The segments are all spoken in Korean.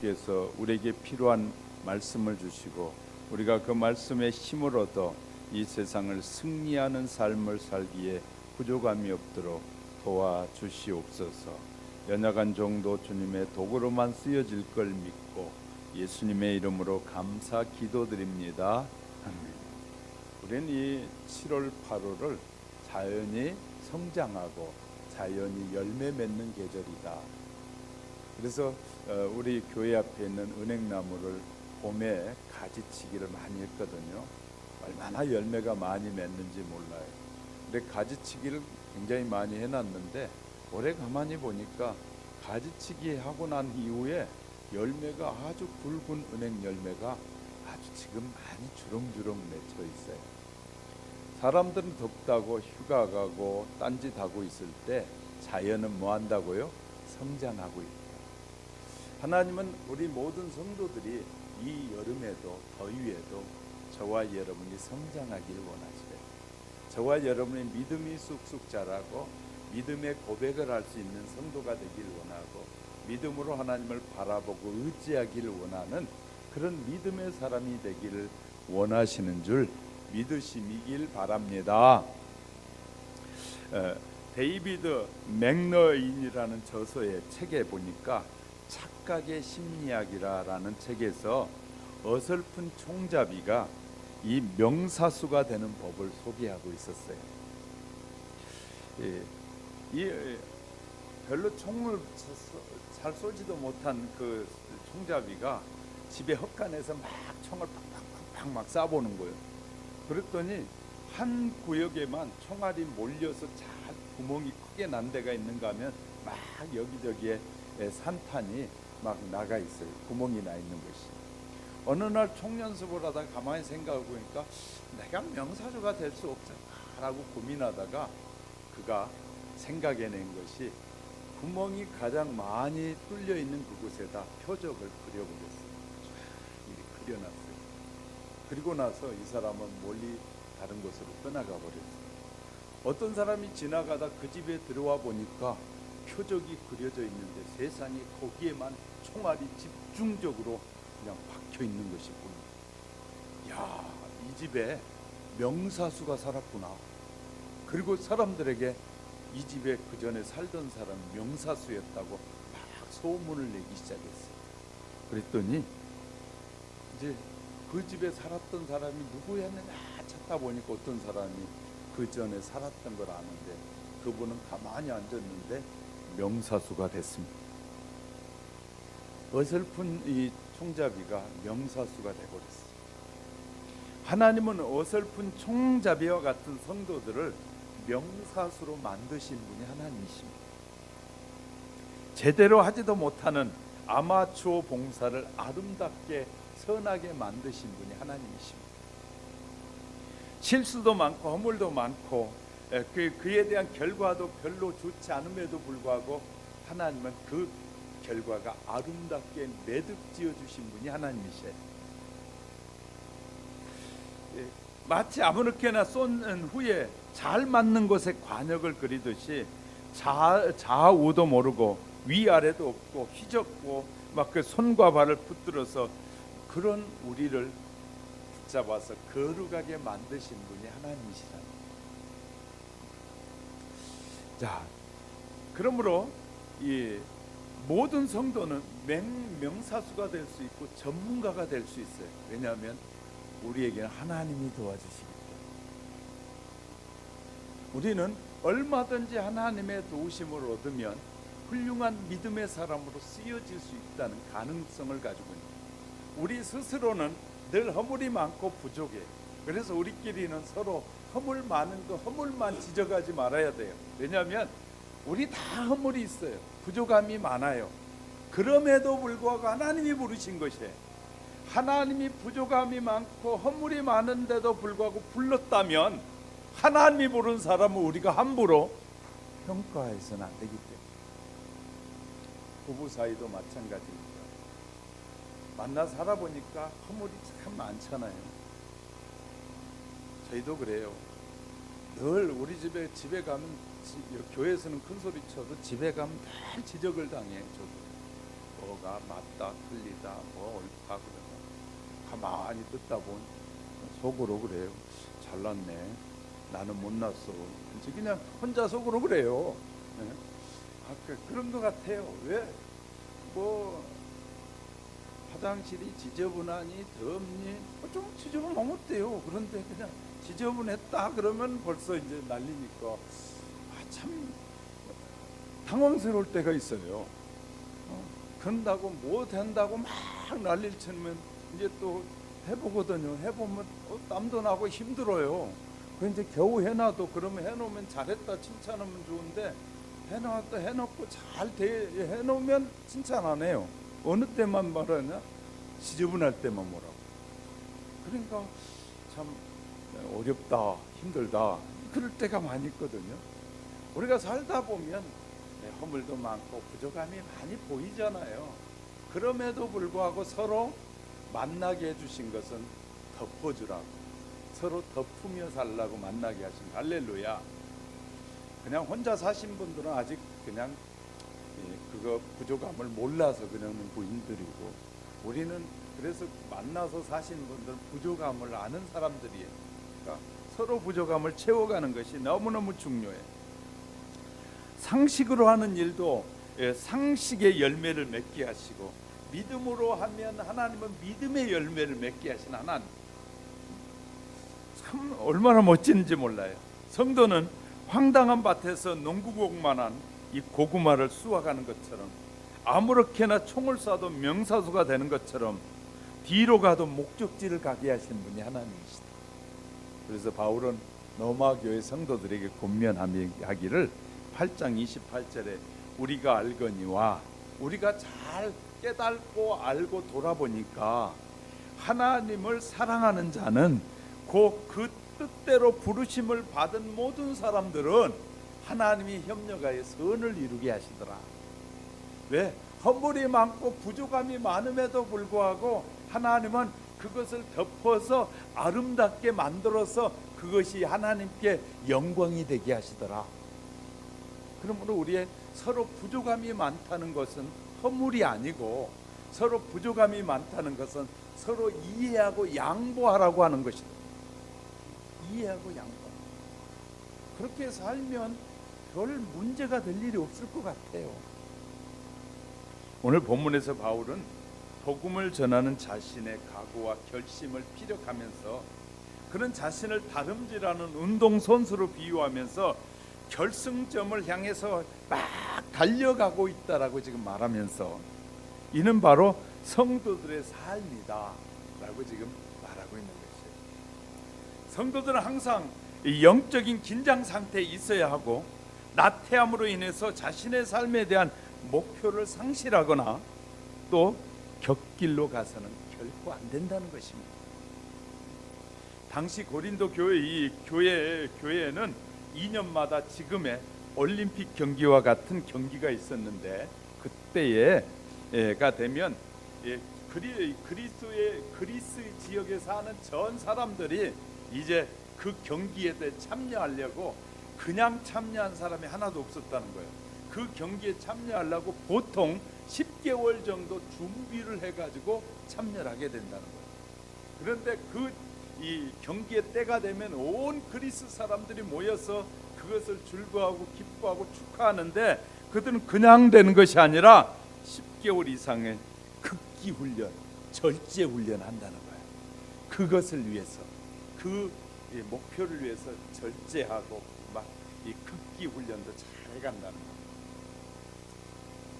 하나님께서 우리에게 필요한 말씀을 주시고 우리가 그 말씀에 힘을 얻어 이 세상을 승리하는 삶을 살기에 부족함이 없도록 도와주시옵소서. 연약한 종도 주님의 도구로만 쓰여질 걸 믿고 예수님의 이름으로 감사 기도드립니다. 아멘. 우리는 이 7월 8월을 자연이 성장하고 자연이 열매 맺는 계절이다. 그래서 우리 교회 앞에 있는 은행나무를 봄에 가지치기를 많이 했거든요. 얼마나 열매가 많이 맺는지 몰라요. 근데 가지치기를 굉장히 많이 해놨는데 올해 가만히 보니까 가지치기 하고 난 이후에 열매가 아주 굵은 은행 열매가 아주 지금 많이 주렁주렁 맺혀 있어요. 사람들은 덥다고 휴가 가고 딴짓하고 있을 때 자연은 뭐 한다고요? 성장하고 있다. 하나님은 우리 모든 성도들이 이 여름에도 더위에도 저와 여러분이 성장하기를 원하시래요. 저와 여러분의 믿음이 쑥쑥 자라고 믿음의 고백을 할 수 있는 성도가 되기를 원하고 믿음으로 하나님을 바라보고 의지하기를 원하는 그런 믿음의 사람이 되기를 원하시는 줄 믿으시길 바랍니다. 데이비드 맥너인이라는 저서의 책에 보니까 착각의 심리학이라는 책에서 어설픈 총잡이가 이 명사수가 되는 법을 소개하고 있었어요. 별로 총을 잘 쏘지도 못한 그 총잡이가 집에 헛간에서 막 총을 팍팍팍 막 쏴보는 거예요. 그랬더니 한 구역에만 총알이 몰려서 잘 구멍이 크게 난 데가 있는가 하면 막 여기저기에 산탄이 막 나가 있어요. 구멍이 나 있는 것이. 어느 날 총연습을 하다가 가만히 생각해 보니까 내가 명사수가 될 수 없잖아라고 고민하다가 그가 생각해낸 것이 구멍이 가장 많이 뚫려 있는 그곳에다 표적을 그려보겠어요. 이렇게 그려놨어요. 그리고 나서 이 사람은 멀리 다른 곳으로 떠나가 버렸어요. 어떤 사람이 지나가다 그 집에 들어와 보니까 표적이 그려져 있는데 세상에 거기에만 총알이 집중적으로 그냥 박혀 있는 것이 보입니다. 야, 이 집에 명사수가 살았구나. 그리고 사람들에게 이 집에 그 전에 살던 사람 명사수였다고 막 소문을 내기 시작했어요. 그랬더니 이제 그 집에 살았던 사람이 누구였느냐 찾다 보니까 어떤 사람이 그 전에 살았던 걸 아는데 그분은 가만히 앉았는데 명사수가 됐습니다. 어설픈 이 총잡이가 명사수가 되버렸어요. 하나님은 어설픈 총잡이와 같은 성도들을 명사수로 만드신 분이 하나님이십니다. 제대로 하지도 못하는 아마추어 봉사를 아름답게 선하게 만드신 분이 하나님이십니다. 실수도 많고 허물도 많고 그에 대한 결과도 별로 좋지 않음에도 불구하고 하나님은 그 결과가 아름답게 매듭지어 주신 분이 하나님이세요. 마치 아무렇게나 쏜 후에 잘 맞는 곳에 관역을 그리듯이 좌우도 모르고 위아래도 없고 휘젓고 막 그 손과 발을 붙들어서 그런 우리를 붙잡아서 거룩하게 만드신 분이 하나님이시라. 자, 그러므로 이 모든 성도는 명사수가 될 수 있고 전문가가 될 수 있어요. 왜냐하면 우리에게는 하나님이 도와주시기 때문에. 우리는 얼마든지 하나님의 도우심을 얻으면 훌륭한 믿음의 사람으로 쓰여질 수 있다는 가능성을 가지고 있습니다. 우리 스스로는 늘 허물이 많고 부족해. 그래서 우리끼리는 서로 허물 많은 거 허물만 지적하지 말아야 돼요. 왜냐하면 우리 다 허물이 있어요. 부족함이 많아요. 그럼에도 불구하고 하나님이 부르신 것이에요. 하나님이 부족함이 많고 허물이 많은데도 불구하고 불렀다면 하나님이 부른 사람은 우리가 함부로 평가해서는 안 되기 때문에. 부부 사이도 마찬가지입니다. 만나 살아보니까 허물이 참 많잖아요. 저희도 그래요. 늘 우리 집에 가면 교회에서는 큰 소리 쳐도 집에 가면 늘 지적을 당해요. 저도 뭐가 맞다 틀리다 뭐 옳다 그러면 가만히 듣다 보면 속으로 그래요. 잘났네. 나는 못났어. 이제 그냥 혼자 속으로 그래요. 네? 그런 것 같아요. 왜? 뭐 화장실이 지저분하니 덥니 좀 지저분하면 어때요? 그런데 그냥 지저분했다 그러면 벌써 이제 난리니까 참 당황스러울 때가 있어요. 그런다고 뭐 된다고 막 난리를 치면 이제 또 해보거든요. 해보면 땀도 나고 힘들어요. 그 이제 겨우 해놔도 그러면 해놓으면 잘했다 칭찬하면 좋은데 해놨다 해놓고 잘 해놓으면 칭찬 안 해요. 어느 때만 말하냐? 지저분할 때만 뭐라고. 그러니까 참 어렵다 힘들다 그럴 때가 많이 있거든요. 우리가 살다 보면 허물도 많고 부족함이 많이 보이잖아요. 그럼에도 불구하고 서로 만나게 해주신 것은 덮어주라고, 서로 덮으며 살라고 만나게 하신 할렐루야. 그냥 혼자 사신 분들은 아직 그냥 그거 부족함을 몰라서 그러는 부인들이고, 우리는 그래서 만나서 사신 분들은 부족함을 아는 사람들이에요. 그러니까 서로 부족함을 채워가는 것이 너무너무 중요해요. 상식으로 하는 일도 상식의 열매를 맺게 하시고, 믿음으로 하면 하나님은 믿음의 열매를 맺게 하신 하나님, 참 얼마나 멋진지 몰라요. 성도는 황당한 밭에서 농구공만한 이 고구마를 수확하는 것처럼, 아무렇게나 총을 쏴도 명사수가 되는 것처럼 뒤로 가도 목적지를 가게 하신 분이 하나님이시다. 그래서 바울은 로마 교회 성도들에게 권면하기를 8장 28절에 우리가 알거니와, 우리가 잘 깨닫고 알고 돌아보니까 하나님을 사랑하는 자는 곧 그 뜻대로 부르심을 받은 모든 사람들은 하나님이 협력하여 선을 이루게 하시더라. 왜? 허물이 많고 부족함이 많음에도 불구하고 하나님은 그것을 덮어서 아름답게 만들어서 그것이 하나님께 영광이 되게 하시더라. 그러므로 우리의 서로 부족함이 많다는 것은 허물이 아니고, 서로 부족함이 많다는 것은 서로 이해하고 양보하라고 하는 것이다. 이해하고 양보. 그렇게 살면 별 문제가 될 일이 없을 것 같아요. 오늘 본문에서 바울은 복음을 전하는 자신의 각오와 결심을 피력하면서, 그런 자신을 다름질하는 운동선수로 비유하면서 결승점을 향해서 막 달려가고 있다라고 지금 말하면서, 이는 바로 성도들의 삶이다 라고 지금 말하고 있는 것이에요. 성도들은 항상 영적인 긴장 상태에 있어야 하고, 나태함으로 인해서 자신의 삶에 대한 목표를 상실하거나 또 곁길로 가서는 결코 안 된다는 것입니다. 당시 고린도 교회에는 2년마다 지금의 올림픽 경기와 같은 경기가 있었는데, 그때가 되면 그리스 지역에 사는 전 사람들이 이제 그 경기에 대해 참여하려고, 그냥 참여한 사람이 하나도 없었다는 거예요. 그 경기에 참여하려고 보통 10개월 정도 준비를 해가지고 참여를 하게 된다는 거예요. 그런데 이 경기의 때가 되면 온 그리스 사람들이 모여서 그것을 즐거워하고 기뻐하고 축하하는데, 그들은 그냥 되는 것이 아니라 10개월 이상의 극기 훈련, 절제 훈련 한다는 거예요. 그것을 위해서, 그 목표를 위해서 절제하고 막 이 극기 훈련도 잘 해간다는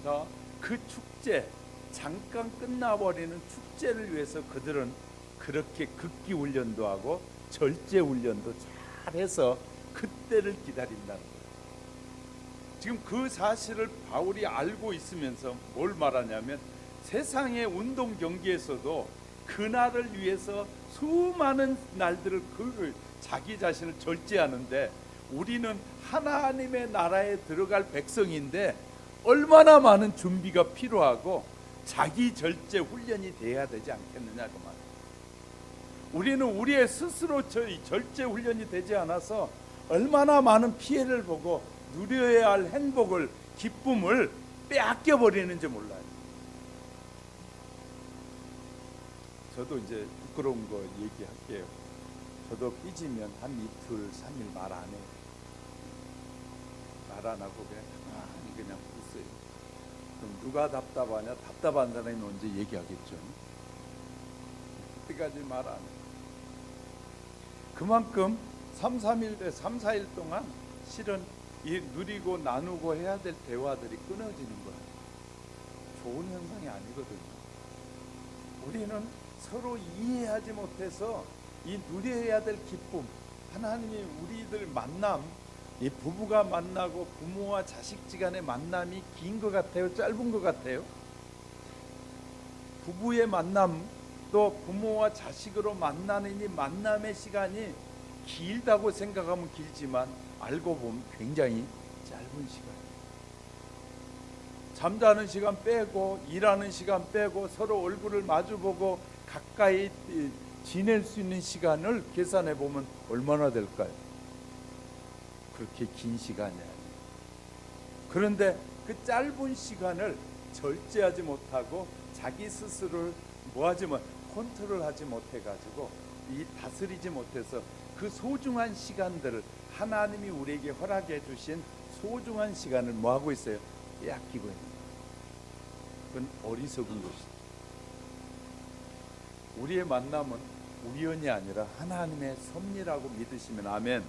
거예요. 그 축제, 잠깐 끝나버리는 축제를 위해서 그들은 그렇게 극기 훈련도 하고 절제 훈련도 잘해서 그때를 기다린다는 거예요. 지금 그 사실을 바울이 알고 있으면서 뭘 말하냐면, 세상의 운동 경기에서도 그날을 위해서 수많은 날들을 자기 자신을 절제하는데, 우리는 하나님의 나라에 들어갈 백성인데 얼마나 많은 준비가 필요하고 자기 절제 훈련이 돼야 되지 않겠느냐 그 말이에요. 우리는 우리의 스스로 절제 훈련이 되지 않아서 얼마나 많은 피해를 보고 누려야 할 행복을, 기쁨을 빼앗겨 버리는지 몰라요. 저도 이제 부끄러운 거 얘기할게요. 저도 삐지면 한 이틀, 3일 말 안 해요. 말 안 하고 그냥 가만히 그냥 있어요. 그럼 누가 답답하냐? 답답한 사람이 먼저 얘기하겠죠. 그때까지 말 안 해요. 그만큼 3, 4일 동안 실은 이 누리고 나누고 해야 될 대화들이 끊어지는 거예요. 좋은 현상이 아니거든요. 우리는 서로 이해하지 못해서 이 누려야 될 기쁨, 하나님이 우리들 만남, 이 부부가 만나고 부모와 자식지간의 만남이 긴 것 같아요? 짧은 것 같아요? 부부의 만남, 또 부모와 자식으로 만나는 이 만남의 시간이 길다고 생각하면 길지만 알고 보면 굉장히 짧은 시간이에요. 잠자는 시간 빼고 일하는 시간 빼고 서로 얼굴을 마주보고 가까이 지낼 수 있는 시간을 계산해 보면 얼마나 될까요? 그렇게 긴 시간이 아니에요. 그런데 그 짧은 시간을 절제하지 못하고 자기 스스로를 컨트롤하지 못해가지고 이 다스리지 못해서 그 소중한 시간들을 하나님이 우리에게 허락해 주신 소중한 시간을 뭐하고 있어요? 빼앗기고 있는 거예요. 그건 어리석은 것이죠. 우리의 만남은 우연이 아니라 하나님의 섭리라고 믿으시면 아멘.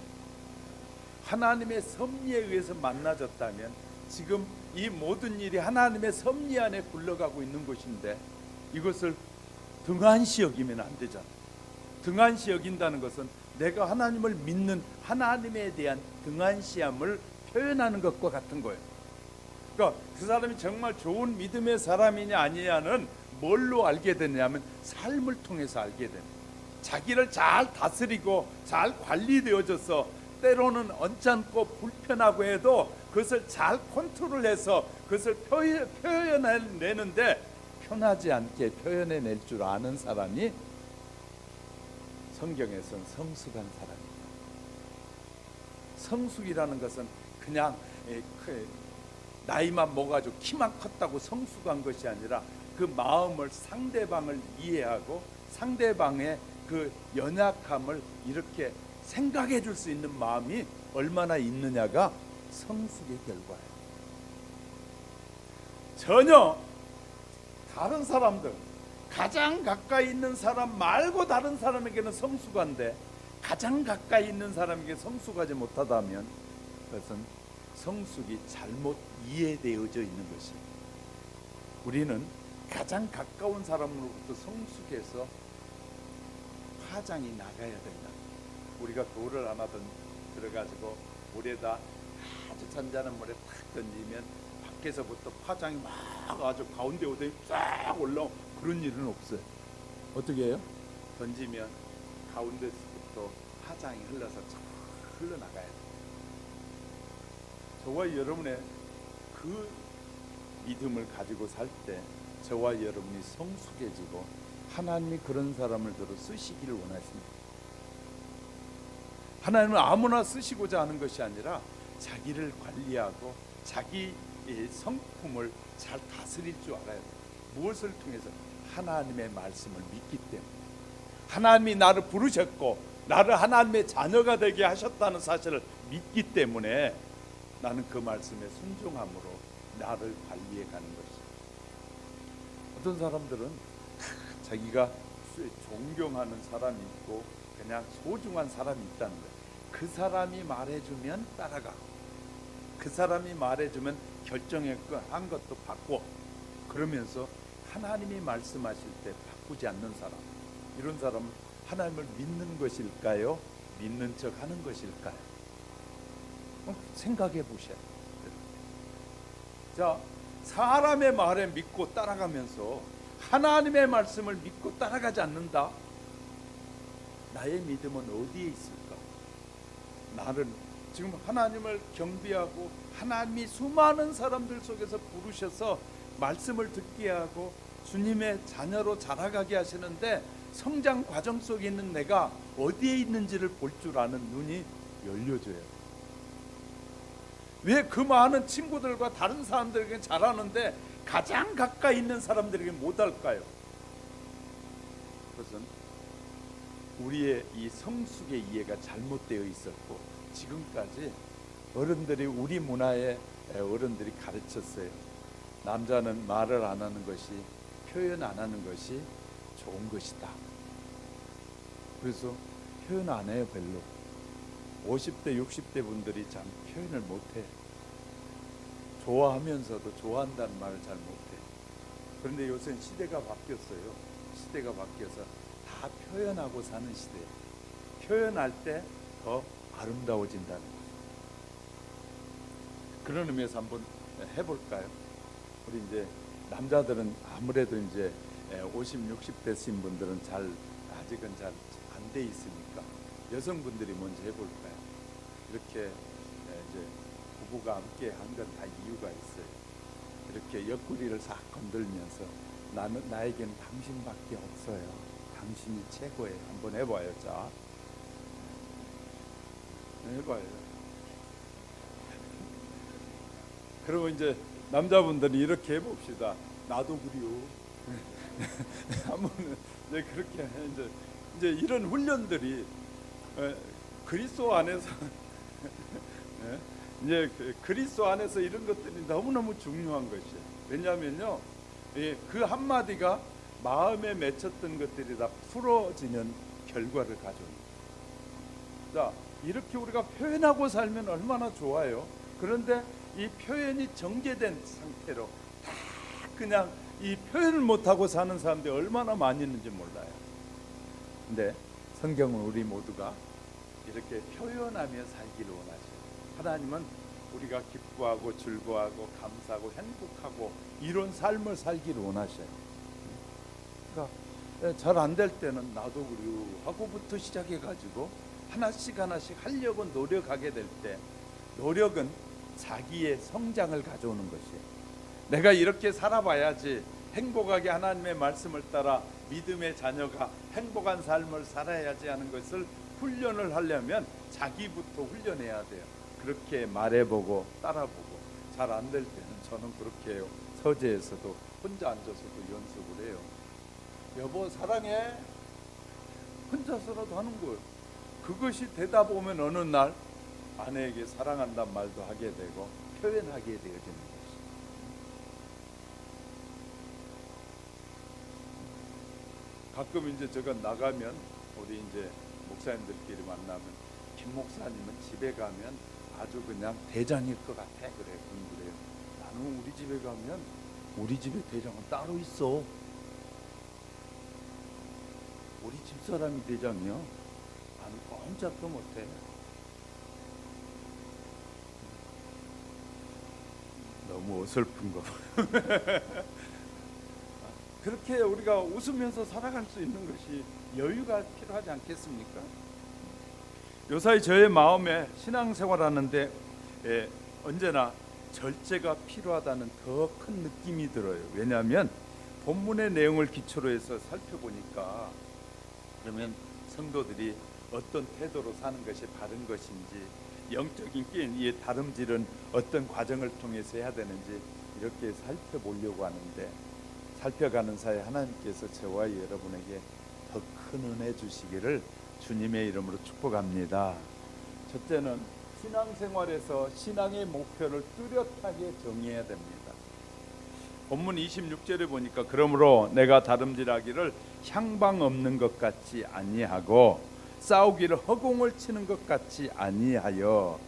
하나님의 섭리에 의해서 만나졌다면 지금 이 모든 일이 하나님의 섭리 안에 굴러가고 있는 것인데 이것을 등한시 여기면 안 되잖아. 등한시 여긴다는 것은 내가 하나님을 믿는 하나님에 대한 등한시함을 표현하는 것과 같은 거예요. 그러니까 그 사람이 정말 좋은 믿음의 사람이냐 아니냐는 뭘로 알게 되냐면 삶을 통해서 알게 됩니다. 자기를 잘 다스리고 잘 관리되어져서 때로는 언짢고 불편하고 해도 그것을 잘 컨트롤해서 그것을 표현해내는데 편하지 않게 표현해낼 줄 아는 사람이 성경에서는 성숙한 사람입니다. 성숙이라는 것은 그냥 나이만 먹어가지고 키만 컸다고 성숙한 것이 아니라 그 마음을 상대방을 이해하고 상대방의 그 연약함을 이렇게 생각해 줄 수 있는 마음이 얼마나 있느냐가 성숙의 결과예요. 전혀 다른 사람들, 가장 가까이 있는 사람 말고 다른 사람에게는 성숙한데 가장 가까이 있는 사람에게 성숙하지 못하다면 그것은 성숙이 잘못 이해되어져 있는 것이. 우리는 가장 가까운 사람으로부터 성숙해서 파장이 나가야 된다. 우리가 돌을 하나 들어가지고 물에다 아주 잔잔한 물에 탁 던지면 밖에서부터 파장이 막 아주 가운데 오더니 쫙 올라오. 그런 일은 없어요. 어떻게 해요? 던지면 가운데서부터 파장이 흘러서 쫙 흘러나가야 돼요. 저와 여러분의 그 믿음을 가지고 살 때 저와 여러분이 성숙해지고 하나님이 그런 사람을 들어 쓰시기를 원하십니다. 하나님은 아무나 쓰시고자 하는 것이 아니라 자기를 관리하고 자기 성품을 잘 다스릴 줄 알아야 돼요. 무엇을 통해서? 하나님의 말씀을 믿기 때문에. 하나님이 나를 부르셨고 나를 하나님의 자녀가 되게 하셨다는 사실을 믿기 때문에 나는 그 말씀에 순종함으로 나를 관리해 가는 것이죠. 어떤 사람들은 자기가 존경하는 사람이 있고 그냥 소중한 사람이 있다는 거예요. 그 사람이 말해주면 따라가고 그 사람이 말해주면 결정한 것도 바꿔. 그러면서 하나님이 말씀하실 때 바꾸지 않는 사람, 이런 사람은 하나님을 믿는 것일까요? 믿는 척 하는 것일까요? 생각해 보셔야 돼요. 자, 사람의 말에 믿고 따라가면서 하나님의 말씀을 믿고 따라가지 않는다. 나의 믿음은 어디에 있을까? 나는 지금 하나님을 경배하고 하나님이 수많은 사람들 속에서 부르셔서 말씀을 듣게 하고 주님의 자녀로 자라가게 하시는데 성장 과정 속에 있는 내가 어디에 있는지를 볼 줄 아는 눈이 열려져야 돼. 왜 그 많은 친구들과 다른 사람들에게 잘하는데 가장 가까이 있는 사람들에게 못할까요? 것은 우리의 이 성숙의 이해가 잘못되어 있었고, 지금까지 어른들이, 우리 문화에 어른들이 가르쳤어요. 남자는 말을 안 하는 것이, 표현 안 하는 것이 좋은 것이다. 그래서 표현 안 해요. 별로. 50대 60대 분들이 참 표현을 못해. 좋아하면서도 좋아한다는 말을 잘 못해. 그런데 요새는 시대가 바뀌었어요. 시대가 바뀌어서 다 표현하고 사는 시대. 표현할 때 더 아름다워진다는 거죠. 그런 의미에서 한번 해볼까요? 우리 이제 남자들은 아무래도 이제 50, 60대신 분들은 아직은 잘 안 돼 있으니까 여성분들이 먼저 해볼까요? 이렇게 이제 부부가 함께 한 건 다 이유가 있어요. 이렇게 옆구리를 싹 건들면서 나에겐 당신밖에 없어요. 당신이 최고예요. 한번 해봐요. 자, 해봐요. 그러면 이제 남자분들이 이렇게 해봅시다. 나도 그리요. 한번 이제 그렇게 이제 이런 훈련들이 그리스도 안에서 이제 그리스도 안에서 이런 것들이 너무너무 중요한 것이에요. 왜냐하면요, 그 한마디가 마음에 맺혔던 것들이 다 풀어지는 결과를 가져옵니다. 자, 이렇게 우리가 표현하고 살면 얼마나 좋아요. 그런데 이 표현이 정제된 상태로 다 그냥 이 표현을 못하고 사는 사람들이 얼마나 많이 있는지 몰라요. 근데 성경은 우리 모두가 이렇게 표현하며 살기를 원하셔요. 하나님은 우리가 기뻐하고 즐거워하고 감사하고 행복하고 이런 삶을 살기를 원하셔요. 그러니까 잘 안 될 때는 나도 그래요 하고부터 시작해가지고 하나씩 하려고 노력하게 될 때, 노력은 자기의 성장을 가져오는 것이에요. 내가 이렇게 살아봐야지 행복하게 하나님의 말씀을 따라 믿음의 자녀가 행복한 삶을 살아야지 하는 것을 훈련을 하려면 자기부터 훈련해야 돼요. 그렇게 말해보고 따라보고 잘 안 될 때는 저는 그렇게 해요. 서재에서도 혼자 앉아서도 연습을 해요. 여보 사랑해, 혼자서라도 하는 거예요. 그것이 되다 보면 어느 날 아내에게 사랑한다는 말도 하게 되고 표현하게 되어지는 것이죠. 가끔 이제 제가 나가면 우리 이제 목사님들끼리 만나면 김 목사님은 집에 가면 아주 그냥 대장일 것 같아. 그래요. 나는 우리 집에 가면 우리 집에 대장은 따로 있어. 우리 집사람이 대장이야. 나는 꼼짝도 못해. 너무 어설픈 거. 그렇게 우리가 웃으면서 살아갈 수 있는 것이 여유가 필요하지 않겠습니까? 요사이 저의 마음에 신앙생활하는데 언제나 절제가 필요하다는 더 큰 느낌이 들어요. 왜냐하면 본문의 내용을 기초로 해서 살펴보니까, 그러면 성도들이 어떤 태도로 사는 것이 바른 것인지, 영적인 이 다름질은 어떤 과정을 통해서 해야 되는지 이렇게 살펴보려고 하는데, 살펴가는 사이에 하나님께서 저와 여러분에게 더 큰 은혜 주시기를 주님의 이름으로 축복합니다. 첫째는 신앙생활에서 신앙의 목표를 뚜렷하게 정해야 됩니다. 본문 26절에 보니까 그러므로 내가 다름질하기를 향방 없는 것 같이 아니하고 싸우기를 허공을 치는 것 같이 아니하여,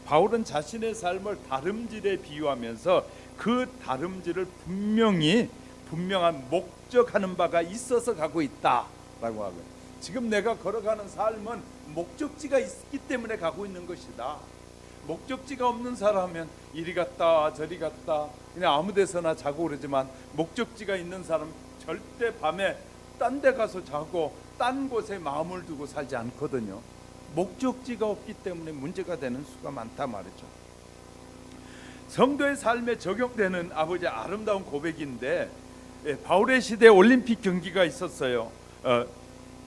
바울은 자신의 삶을 다름질에 비유하면서 그 다름질을 분명한 목적하는 바가 있어서 가고 있다라고 하고요. 지금 내가 걸어가는 삶은 목적지가 있기 때문에 가고 있는 것이다. 목적지가 없는 사람은 이리 갔다 저리 갔다 그냥 아무 데서나 자고 그러지만, 목적지가 있는 사람은 절대 밤에 딴 데 가서 자고 딴 곳에 마음을 두고 살지 않거든요. 목적지가 없기 때문에 문제가 되는 수가 많다 말이죠. 성도의 삶에 적용되는 아버지의 아름다운 고백인데, 바울의 시대에 올림픽 경기가 있었어요.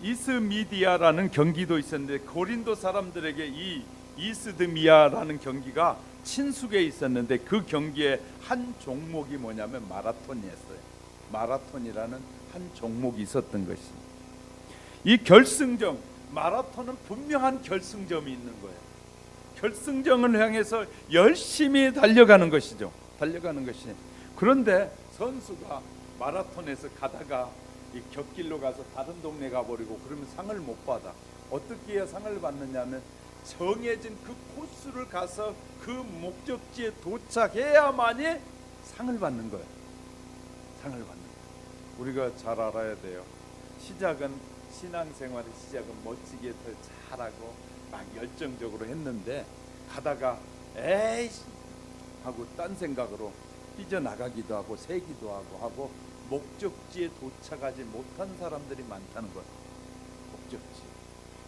이스미디아라는 경기도 있었는데, 고린도 사람들에게 이 이스드미아라는 경기가 친숙해 있었는데, 그 경기의 한 종목이 뭐냐면 마라톤이었어요. 마라톤이라는 한 종목이 있었던 것입니다. 이 결승점, 마라톤은 분명한 결승점이 있는 거예요. 결승점을 향해서 열심히 달려가는 것이죠. 달려가는 것이. 그런데 선수가 마라톤에서 가다가 이 곁길로 가서 다른 동네 가버리고 그러면 상을 못 받아. 어떻게 해야 상을 받느냐면 정해진 그 코스를 가서 그 목적지에 도착해야만이 상을 받는 거예요. 상을 받는 거예요. 우리가 잘 알아야 돼요. 시작은, 신앙생활의 시작은 멋지게 더 잘하고 막 열정적으로 했는데 가다가 에이씨 하고 딴 생각으로 삐져나가기도 하고 새기도 하고 목적지에 도착하지 못한 사람들이 많다는 거예요. 목적지.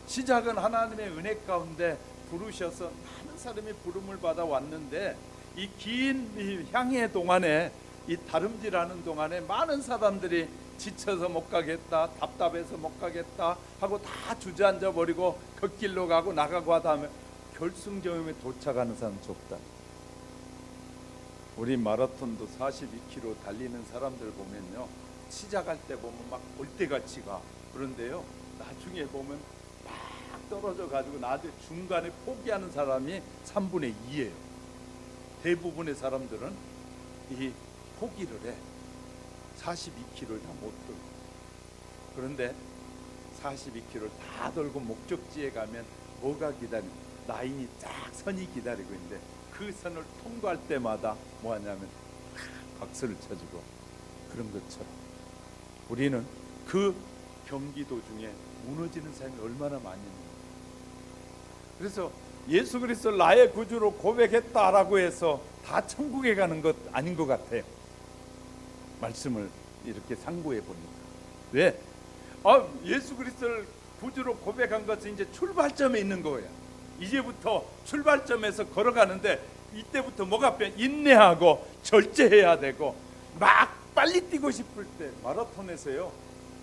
시작은 하나님의 은혜 가운데 부르셔서 많은 사람이 부름을 받아 왔는데 이 긴 향해 동안에, 이 다름질하는 동안에 많은 사람들이 지쳐서 못 가겠다, 답답해서 못 가겠다 하고 다 주저앉아 버리고 걷길로 가고 나가고 하다 하면 결승점에 도착하는 사람 좁다. 우리 마라톤도 42km 달리는 사람들 보면요, 시작할 때 보면 막 올대같이 가. 그런데요, 나중에 보면 막 떨어져 가지고 나중에 중간에 포기하는 사람이 3분의 2예요. 대부분의 사람들은 이 포기를 해. 42km를 다 못 돌고. 그런데 42km를 다 돌고 목적지에 가면 뭐가 기다리는, 라인이 쫙 선이 기다리고 있는데 그 선을 통과할 때마다 뭐 하냐면 박수를 쳐주고, 그런 것처럼 우리는 그 경기 도중에 무너지는 사람이 얼마나 많이 있는가. 그래서 예수 그리스도 나의 구주로 고백했다라고 해서 다 천국에 가는 것 아닌 것 같아요. 말씀을 이렇게 상고해 보니까. 왜? 예수 그리스도를 구주로 고백한 것은 이제 출발점에 있는 거예요. 이제부터 출발점에서 걸어가는데 이때부터 뭐가 필요해? 인내하고 절제해야 되고, 막 빨리 뛰고 싶을 때 마라톤에서요,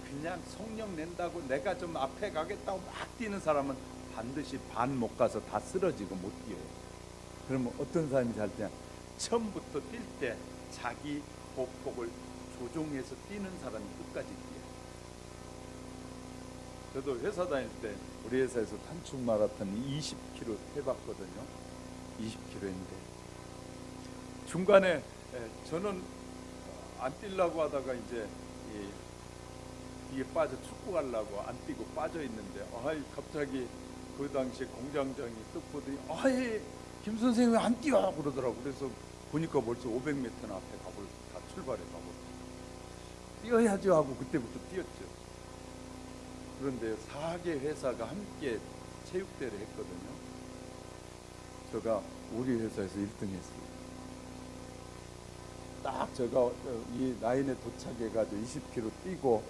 그냥 성령 낸다고 내가 좀 앞에 가겠다고 막 뛰는 사람은 반드시 반 못 가서 다 쓰러지고 못 뛰어요. 그러면 어떤 사람이 잘 뛰냐? 처음부터 뛸 때 자기 보폭을 조종해서 뛰는 사람이 끝까지 뛰어요. 저도 회사 다닐 때 우리 회사에서 단축 마라톤 20km 해봤거든요. 20km인데 중간에 저는 안 뛰려고 하다가 이제 뒤에 빠져 축구 가려고 안 뛰고 빠져 있는데, 갑자기 그 당시에 공장장이 뚝 보더니 김 선생님 왜 안 뛰어? 그러더라고. 그래서 보니까 벌써 500m 앞에 다 출발해 가고 뛰어야죠 하고 그때부터 뛰었죠. 그런데 4개 회사가 함께 체육대회를 했거든요. 제가 우리 회사에서 1등 했어요. 딱 제가 이 라인에 도착해가지고 20km 뛰고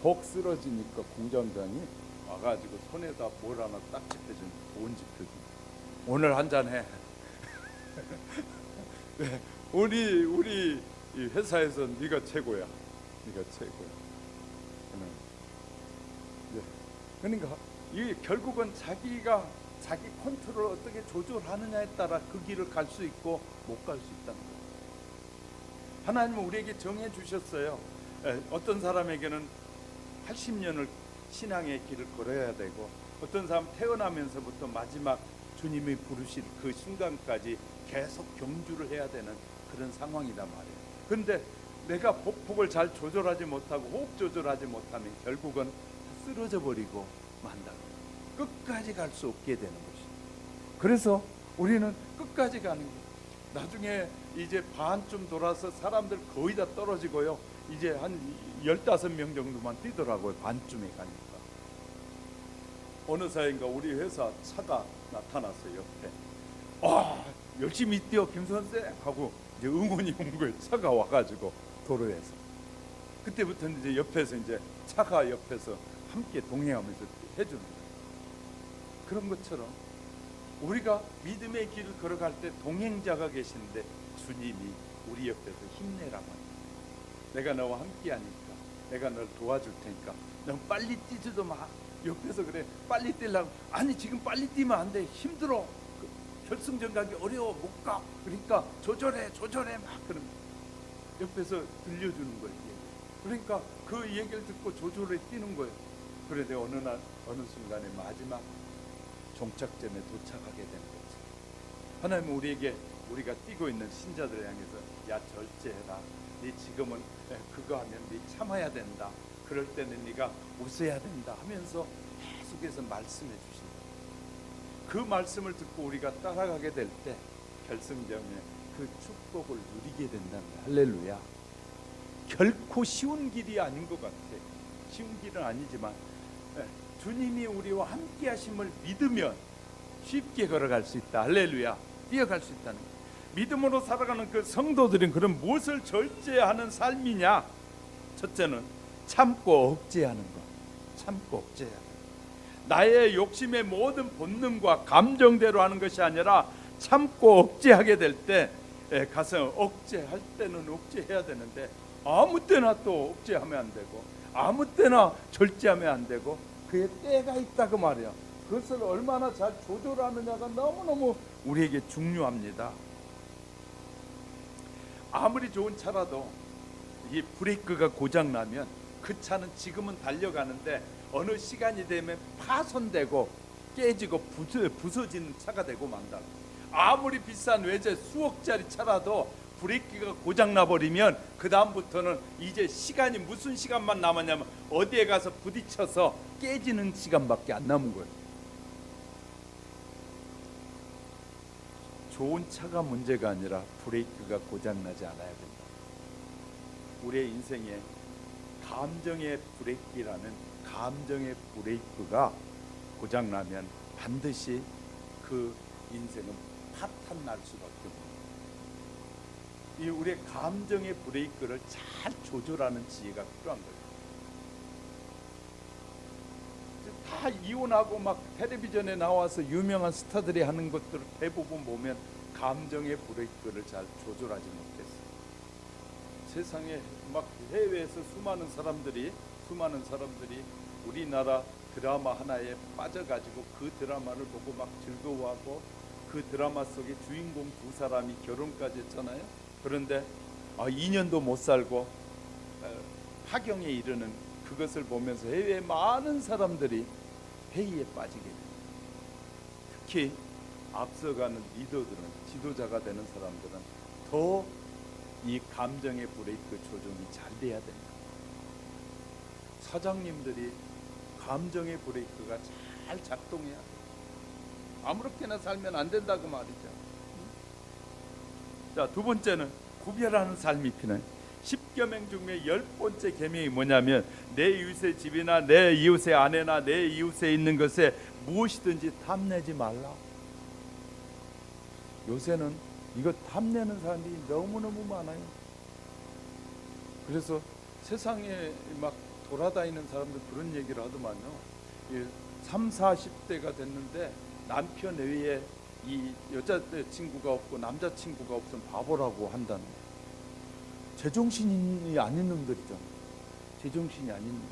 혹 쓰러지니까 공장장이 와가지고 손에다 뭘 하나 딱 짚어주는, 돈 짚어주는, 오늘 한잔해. 네, 우리 이 회사에서 네가 최고야. 네가 최고야. 네. 그러니까 이 결국은 자기가 자기 컨트롤을 어떻게 조절하느냐에 따라 그 길을 갈 수 있고 못 갈 수 있다는 거예요. 하나님은 우리에게 정해 주셨어요. 어떤 사람에게는 80년을 신앙의 길을 걸어야 되고, 어떤 사람 태어나면서부터 마지막 주님이 부르실 그 순간까지 계속 경주를 해야 되는 그런 상황이란 말이에요. 그런데 내가 보폭을 잘 조절하지 못하고 호흡 조절하지 못하면 결국은 쓰러져 버리고 만다. 끝까지 갈 수 없게 되는 것이죠. 그래서 우리는 끝까지 가는 거예요. 나중에 이제 반쯤 돌아서 사람들 거의 다 떨어지고요, 이제 한 15명 정도만 뛰더라고요. 반쯤에 가니까. 어느 사이인가 우리 회사 차가 나타났어요. 옆에. 열심히 뛰어 김 선생 하고 이제 응원이 온 거예요. 차가 와가지고 도로에서. 그때부터는 이제 옆에서 이제 차가 옆에서 함께 동행하면서 해주는 거예요. 그런 것처럼 우리가 믿음의 길을 걸어갈 때 동행자가 계시는데 주님이 우리 옆에서 힘내라고 합니다. 내가 너와 함께하니까 내가 널 도와줄 테니까 넌 빨리 뛰지도 마. 옆에서 그래, 빨리 뛰려고. 아니 지금 빨리 뛰면 안 돼, 힘들어, 결승전 가기 어려워, 못 가. 그러니까 조절해 막 그런 옆에서 들려주는 거예요. 그러니까 그 얘기를 듣고 조절해 뛰는 거예요. 그런데 어느 순간에 마지막 종착점에 도착하게 되는 거죠. 하나님은 우리가 뛰고 있는 신자들을 향해서 야 절제해라. 네 지금은 그거 하면 네 참아야 된다. 그럴 때는 네가 웃어야 된다 하면서 계속해서 말씀해 주신다. 그 말씀을 듣고 우리가 따라가게 될 때 결승점에 그 축복을 누리게 된다는 거야. 할렐루야. 결코 쉬운 길이 아닌 것 같아. 쉬운 길은 아니지만 주님이 우리와 함께 하심을 믿으면 쉽게 걸어갈 수 있다. 할렐루야. 뛰어갈 수 있다는 거야. 믿음으로 살아가는 그 성도들은 그럼 무엇을 절제하는 삶이냐? 첫째는 참고 억제하는 것. 참고 억제하는 것. 나의 욕심의 모든 본능과 감정대로 하는 것이 아니라 참고 억제하게 될 때 가서 억제할 때는 억제해야 되는데 아무 때나 또 억제하면 안 되고 아무 때나 절제하면 안 되고 그의 때가 있다고 말이야. 그것을 얼마나 잘 조절하느냐가 너무너무 우리에게 중요합니다. 아무리 좋은 차라도 이 브레이크가 고장나면 그 차는 지금은 달려가는데 어느 시간이 되면 파손되고 깨지고 부서지는 차가 되고 만다. 아무리 비싼 외제 수억짜리 차라도 브레이크가 고장나 버리면 그 다음부터는 이제 시간이 무슨 시간만 남았냐면 어디에 가서 부딪혀서 깨지는 시간밖에 안 남은 거예요. 좋은 차가 문제가 아니라 브레이크가 고장나지 않아야 된다. 우리의 인생에 감정의 브레이크라는 감정의 브레이크가 고장나면 반드시 그 인생은 파탄 날 수밖에 없습니다. 이 우리의 감정의 브레이크를 잘 조절하는 지혜가 필요한 거예요. 다 이혼하고 막 텔레비전에 나와서 유명한 스타들이 하는 것들을 대부분 보면 감정의 브레이크를 잘 조절하지 못했어요. 세상에 막 해외에서 수많은 사람들이 우리나라 드라마 하나에 빠져가지고 그 드라마를 보고 막 즐거워하고 그 드라마 속에 주인공 두 사람이 결혼까지 했잖아요. 그런데 2년도 못 살고 파경에 이르는 그것을 보면서 해외의 많은 사람들이 회의에 빠지게 돼요. 특히 앞서가는 리더들은, 지도자가 되는 사람들은 더 이 감정의 브레이크 조정이 잘 돼야 됩니다. 사장님들이 감정의 브레이크가 잘 작동해야 돼요. 아무렇게나 살면 안 된다고 말이죠. 자, 두 번째는 구별하는 삶이 필요해요. 10계명 중에 10번째 계명이 뭐냐면 내 이웃의 집이나 내 이웃의 아내나 내 이웃에 있는 것에 무엇이든지 탐내지 말라. 요새는 이거 탐내는 사람들이 너무너무 많아요. 그래서 세상에 막 돌아다니는 사람들 그런 얘기를 하더만요. 30, 40대가 됐는데 남편 외에 이 여자친구가 없고 남자친구가 없으면 바보라고 한다는 거예요. 제정신이 아닌 놈들이죠. 제정신이 아닌 놈들.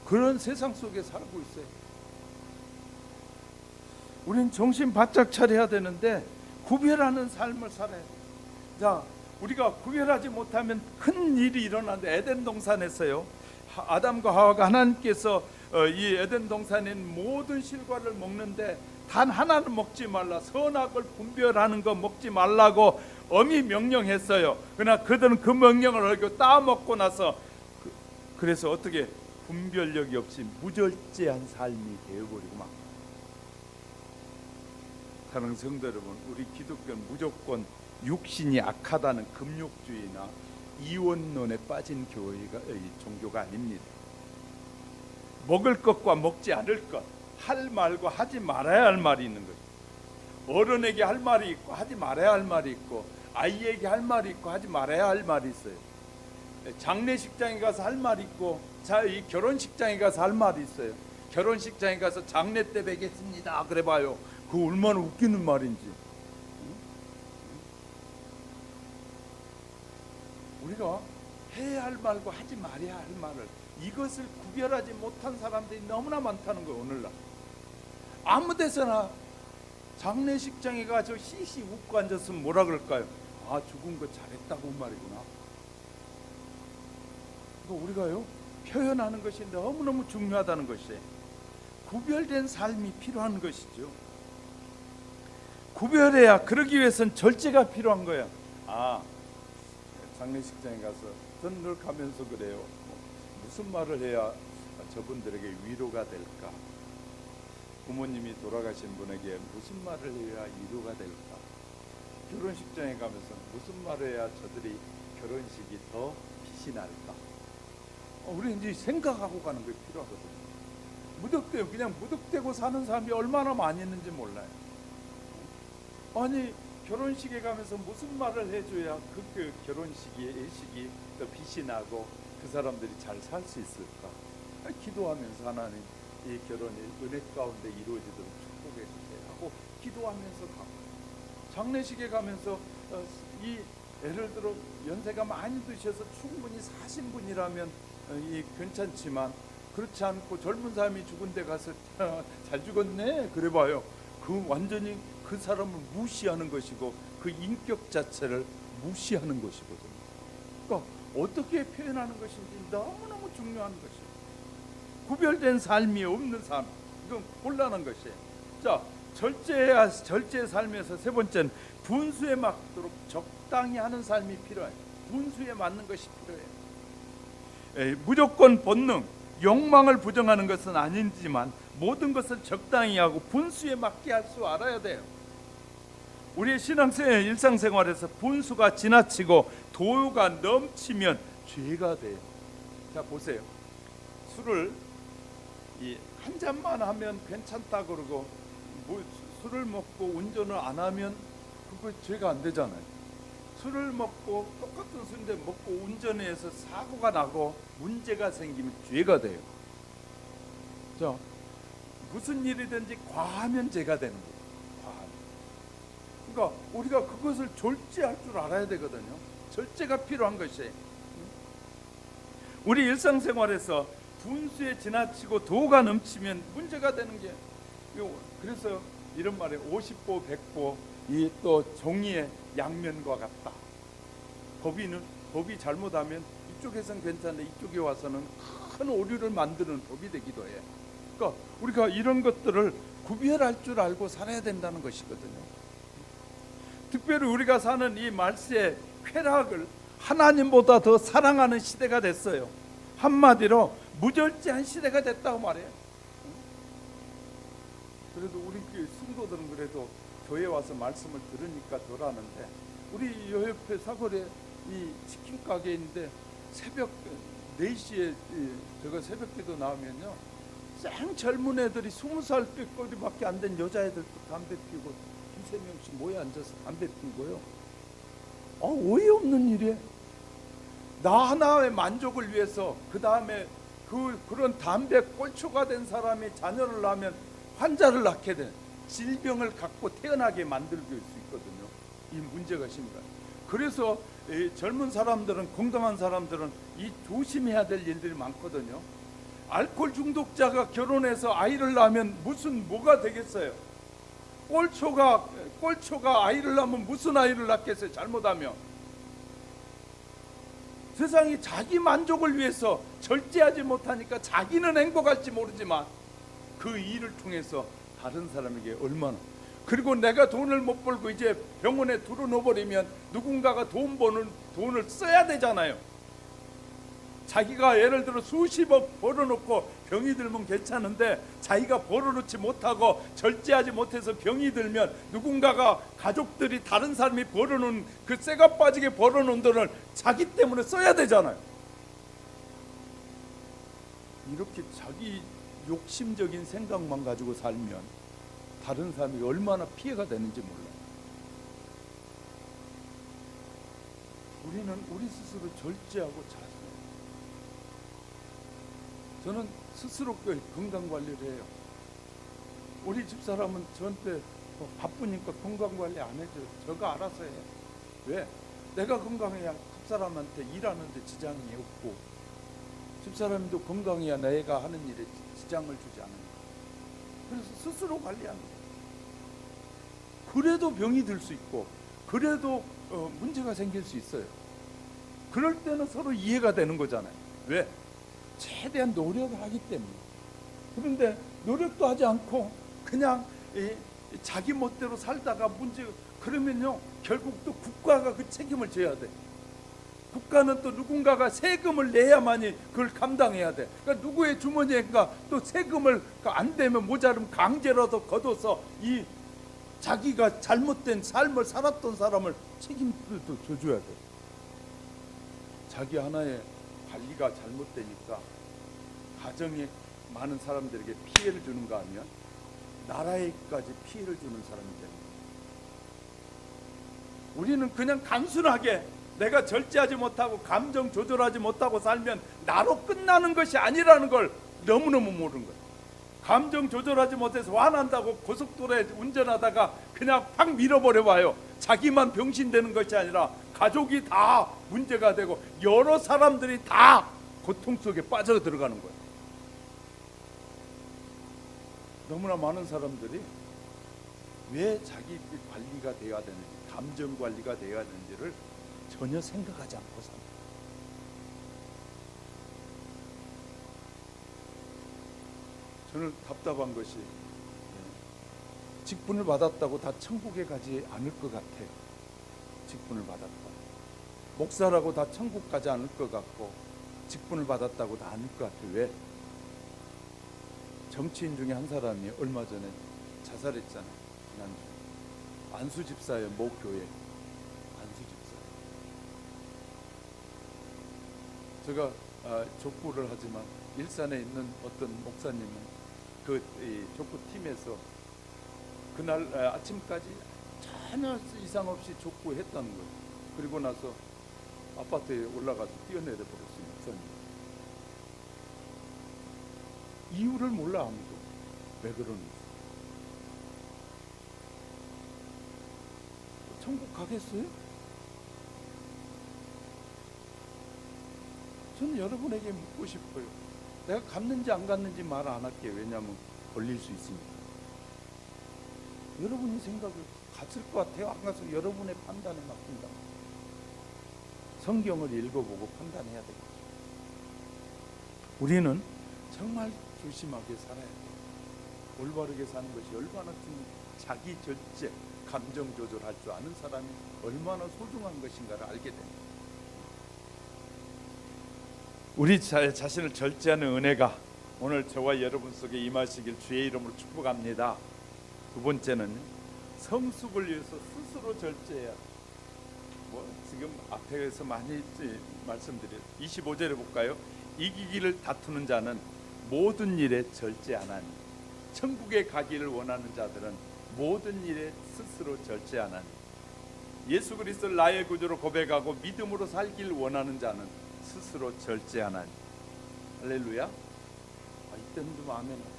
그런 세상 속에 살고 있어요. 우린 정신 바짝 차려야 되는데 구별하는 삶을 살아야 돼요. 자, 우리가 구별하지 못하면 큰 일이 일어나는데 에덴 동산에서요. 아담과 하와가 하나님께서 이 에덴 동산에 모든 실과를 먹는데 단 하나는 먹지 말라. 선악을 분별하는 거 먹지 말라고 엄히 명령했어요. 그러나 그들은 그 명령을 어기고 따먹고 나서 그래서 어떻게 분별력이 없이 무절제한 삶이 되어버리고 막. 사랑하는 성도 여러분, 우리 기독교는 무조건 육신이 악하다는 금욕주의나 이원론에 빠진 종교가 아닙니다. 먹을 것과 먹지 않을 것, 할 말과 하지 말아야 할 말이 있는 거예요. 어른에게 할 말이 있고 하지 말아야 할 말이 있고, 아이에게 할 말이 있고 하지 말아야 할 말이 있어요. 장례식장에 가서 할 말이 있고, 이 결혼식장에 가서 할 말이 있어요. 결혼식장에 가서 장례 때 뵙겠습니다 그래봐요. 그거 얼마나 웃기는 말인지. 우리가 해야 할 말과 하지 말아야 할 말을, 이것을 구별하지 못한 사람들이 너무나 많다는 거예요. 오늘날 아무 데서나 장례식장에 가서 시시 웃고 앉았으면 뭐라 그럴까요? 아, 죽은 거 잘했다고 말이구나. 우리가요 표현하는 것이 너무너무 중요하다는 것이, 구별된 삶이 필요한 것이죠. 구별해야, 그러기 위해서는 절제가 필요한 거야. 장례식장에 가서 저는 늘 가면서 그래요. 무슨 말을 해야 저분들에게 위로가 될까? 부모님이 돌아가신 분에게 무슨 말을 해야 위로가 될까? 결혼식장에 가면서 무슨 말을 해야 저들이 결혼식이 더 빛이 날까? 우리 이제 생각하고 가는 게 필요하거든요. 무덕대고 그냥 무덕대고 사는 사람이 얼마나 많이 있는지 몰라요. 아니, 결혼식에 가면서 무슨 말을 해줘야 그 결혼식이, 일식이 더 빛이 나고 그 사람들이 잘 살 수 있을까? 기도하면서 하나님, 이 결혼이 은혜 가운데 이루어지도록 축복해 주세요 하고 기도하면서 가고, 장례식에 가면서 이 예를 들어 연세가 많이 드셔서 충분히 사신 분이라면 괜찮지만, 그렇지 않고 젊은 사람이 죽은 데 가서 잘 죽었네 그래봐요. 그 완전히 그 사람을 무시하는 것이고 그 인격 자체를 무시하는 것이거든요. 그러니까 어떻게 표현하는 것인지 너무너무 중요한 것이에요. 구별된 삶이 없는 삶, 이건 곤란한 것이에요. 자, 절제의 삶에서 세 번째는 분수에 맞도록 적당히 하는 삶이 필요해요. 분수에 맞는 것이 필요해요. 무조건 본능, 욕망을 부정하는 것은 아니지만 모든 것을 적당히 하고 분수에 맞게 할 줄 알아야 돼요. 우리의 신앙생활, 일상생활에서 분수가 지나치고 도유가 넘치면 죄가 돼요. 자, 보세요. 술을 한 잔만 하면 괜찮다 그러고 술을 먹고 운전을 안 하면 그거 죄가 안 되잖아요. 술을 먹고 똑같은 술인데 먹고 운전해서 사고가 나고 문제가 생기면 죄가 돼요. 자, 무슨 일이든지 과하면 죄가 되는 거예요. 그러니까 우리가 그것을 절제할 줄 알아야 되거든요. 절제가 필요한 것이에요. 우리 일상생활에서 분수에 지나치고 도가 넘치면 문제가 되는 게, 그래서 이런 말에 50보 100보 이 또 종이의 양면과 같다. 법이 잘못하면 이쪽에서는 괜찮은데 이쪽에 와서는 큰 오류를 만드는 법이 되기도 해요. 그러니까 우리가 이런 것들을 구별할 줄 알고 살아야 된다는 것이거든요. 특별히 우리가 사는 이 말세의 쾌락을 하나님보다 더 사랑하는 시대가 됐어요. 한마디로 무절제한 시대가 됐다고 말해요. 그래도 우리 성도들은 그래도 교회 와서 말씀을 들으니까 덜하는데, 우리 요 옆에 사거리에 이 치킨 가게 있는데 새벽 4시에 제가 새벽기도 나오면요, 생 젊은 애들이 20살 빼거리밖에 안 된 여자애들도 담배 피우고 2-3명씩 모여 앉아서 담배 피우고요. 어이없는 일이에요. 나 하나의 만족을 위해서 그 다음에 그런 담배 꼴초가 된 사람이 자녀를 낳으면 환자를 낳게 돼 질병을 갖고 태어나게 만들고 수 있거든요. 이 문제가 심각해요. 그래서 젊은 사람들은, 건강한 사람들은 이 조심해야 될 일들이 많거든요. 알코올 중독자가 결혼해서 아이를 낳으면 뭐가 되겠어요? 꼴초가 아이를 낳으면 무슨 아이를 낳겠어요? 잘못하면. 세상이 자기 만족을 위해서 절제하지 못하니까 자기는 행복할지 모르지만 그 일을 통해서 다른 사람에게 얼마나, 그리고 내가 돈을 못 벌고 이제 병원에 들어넣어버리면 누군가가 돈을 써야 되잖아요. 자기가 예를 들어 수십억 벌어놓고 병이 들면 괜찮은데 자기가 벌어놓지 못하고 절제하지 못해서 병이 들면 누군가가, 가족들이, 다른 사람이 벌어놓은 그 쇠가 빠지게 벌어놓은 돈을 자기 때문에 써야 되잖아요. 이렇게 자기 욕심적인 생각만 가지고 살면 다른 사람이 얼마나 피해가 되는지 몰라요. 우리는 우리 스스로 절제하고 잘, 저는 스스로 건강관리를 해요. 우리 집사람은 저한테 바쁘니까 건강관리 안 해줘요. 저가 알아서 해요. 왜? 내가 건강해야 집사람한테 일하는데 지장이 없고, 집사람도 건강해야 내가 하는 일에 지장을 주지 않아요. 그래서 스스로 관리하는 거예요. 그래도 병이 들 수 있고, 그래도 문제가 생길 수 있어요. 그럴 때는 서로 이해가 되는 거잖아요. 왜? 최대한 노력을 하기 때문에. 그런데 노력도 하지 않고 그냥 자기 멋대로 살다가 문제, 그러면요 결국 또 국가가 그 책임을 져야 돼. 국가는 또 누군가가 세금을 내야만이 그걸 감당해야 돼. 그러니까 누구의 주머니에가 또 세금을 안 되면 모자르면 강제로도 걷어서 이 자기가 잘못된 삶을 살았던 사람을 책임을 또 져줘야 돼. 자기 하나의 관리가 잘못되니까 가정에 많은 사람들에게 피해를 주는 거 아니야? 나라에까지 피해를 주는 사람이 되는 거야. 우리는 그냥 단순하게 내가 절제하지 못하고 감정 조절하지 못하고 살면 나로 끝나는 것이 아니라는 걸 너무너무 모르는 거야. 감정 조절하지 못해서 화난다고 고속도로에 운전하다가 그냥 팍 밀어버려 봐요. 자기만 병신되는 것이 아니라 가족이 다 문제가 되고 여러 사람들이 다 고통 속에 빠져 들어가는 거예요. 너무나 많은 사람들이 왜 자기 관리가 되어야 되는지, 감정 관리가 되어야 되는지를 전혀 생각하지 않고 삽니다. 저는 답답한 것이 직분을 받았다고 다 천국에 가지 않을 것 같아요. 직분을 받았다. 목사라고 다 천국 가지 않을 것 같고 직분을 받았다고 다 않을 것 같아요. 왜? 정치인 중에 한 사람이 얼마 전에 자살했잖아요. 지난주. 안수 집사의 모 교회. 안수 집사. 제가 족구를 하지만 일산에 있는 어떤 목사님은 그 족구팀에서 그날 아침까지 전혀 이상 없이 족구했다는 거예요. 그리고 나서 아파트에 올라가서 뛰어내려 버렸어요. 목사님. 이유를 몰라 아무도. 왜 그러는지. 천국 가겠어요? 저는 여러분에게 묻고 싶어요. 내가 갔는지 안 갔는지 말 안 할게요. 왜냐하면 걸릴 수 있으니까. 여러분이 생각을 갔을 것 같아요? 안 가서 여러분의 판단에 맡긴다. 성경을 읽어보고 판단해야 되겠죠. 우리는 정말 조심하게 살아야 돼요. 올바르게 사는 것이 얼마나 자기 절제, 감정 조절할 줄 아는 사람이 얼마나 소중한 것인가를 알게 됩니다. 우리 자신을 절제하는 은혜가 오늘 저와 여러분 속에 임하시길 주의 이름으로 축복합니다. 두 번째는 성숙을 위해서 스스로 절제해야 돼요. 지금 앞에서 많이 말씀드려요. 25절에 볼까요? 이기기를 다투는 자는 모든 일에 절제하나니 천국에 가기를 원하는 자들은 모든 일에 스스로 절제하나니 예수 그리스도를 나의 구주로 고백하고 믿음으로 살길 원하는 자는 스스로 절제하나니. 할렐루야. 이때는 좀 아멘 합시다.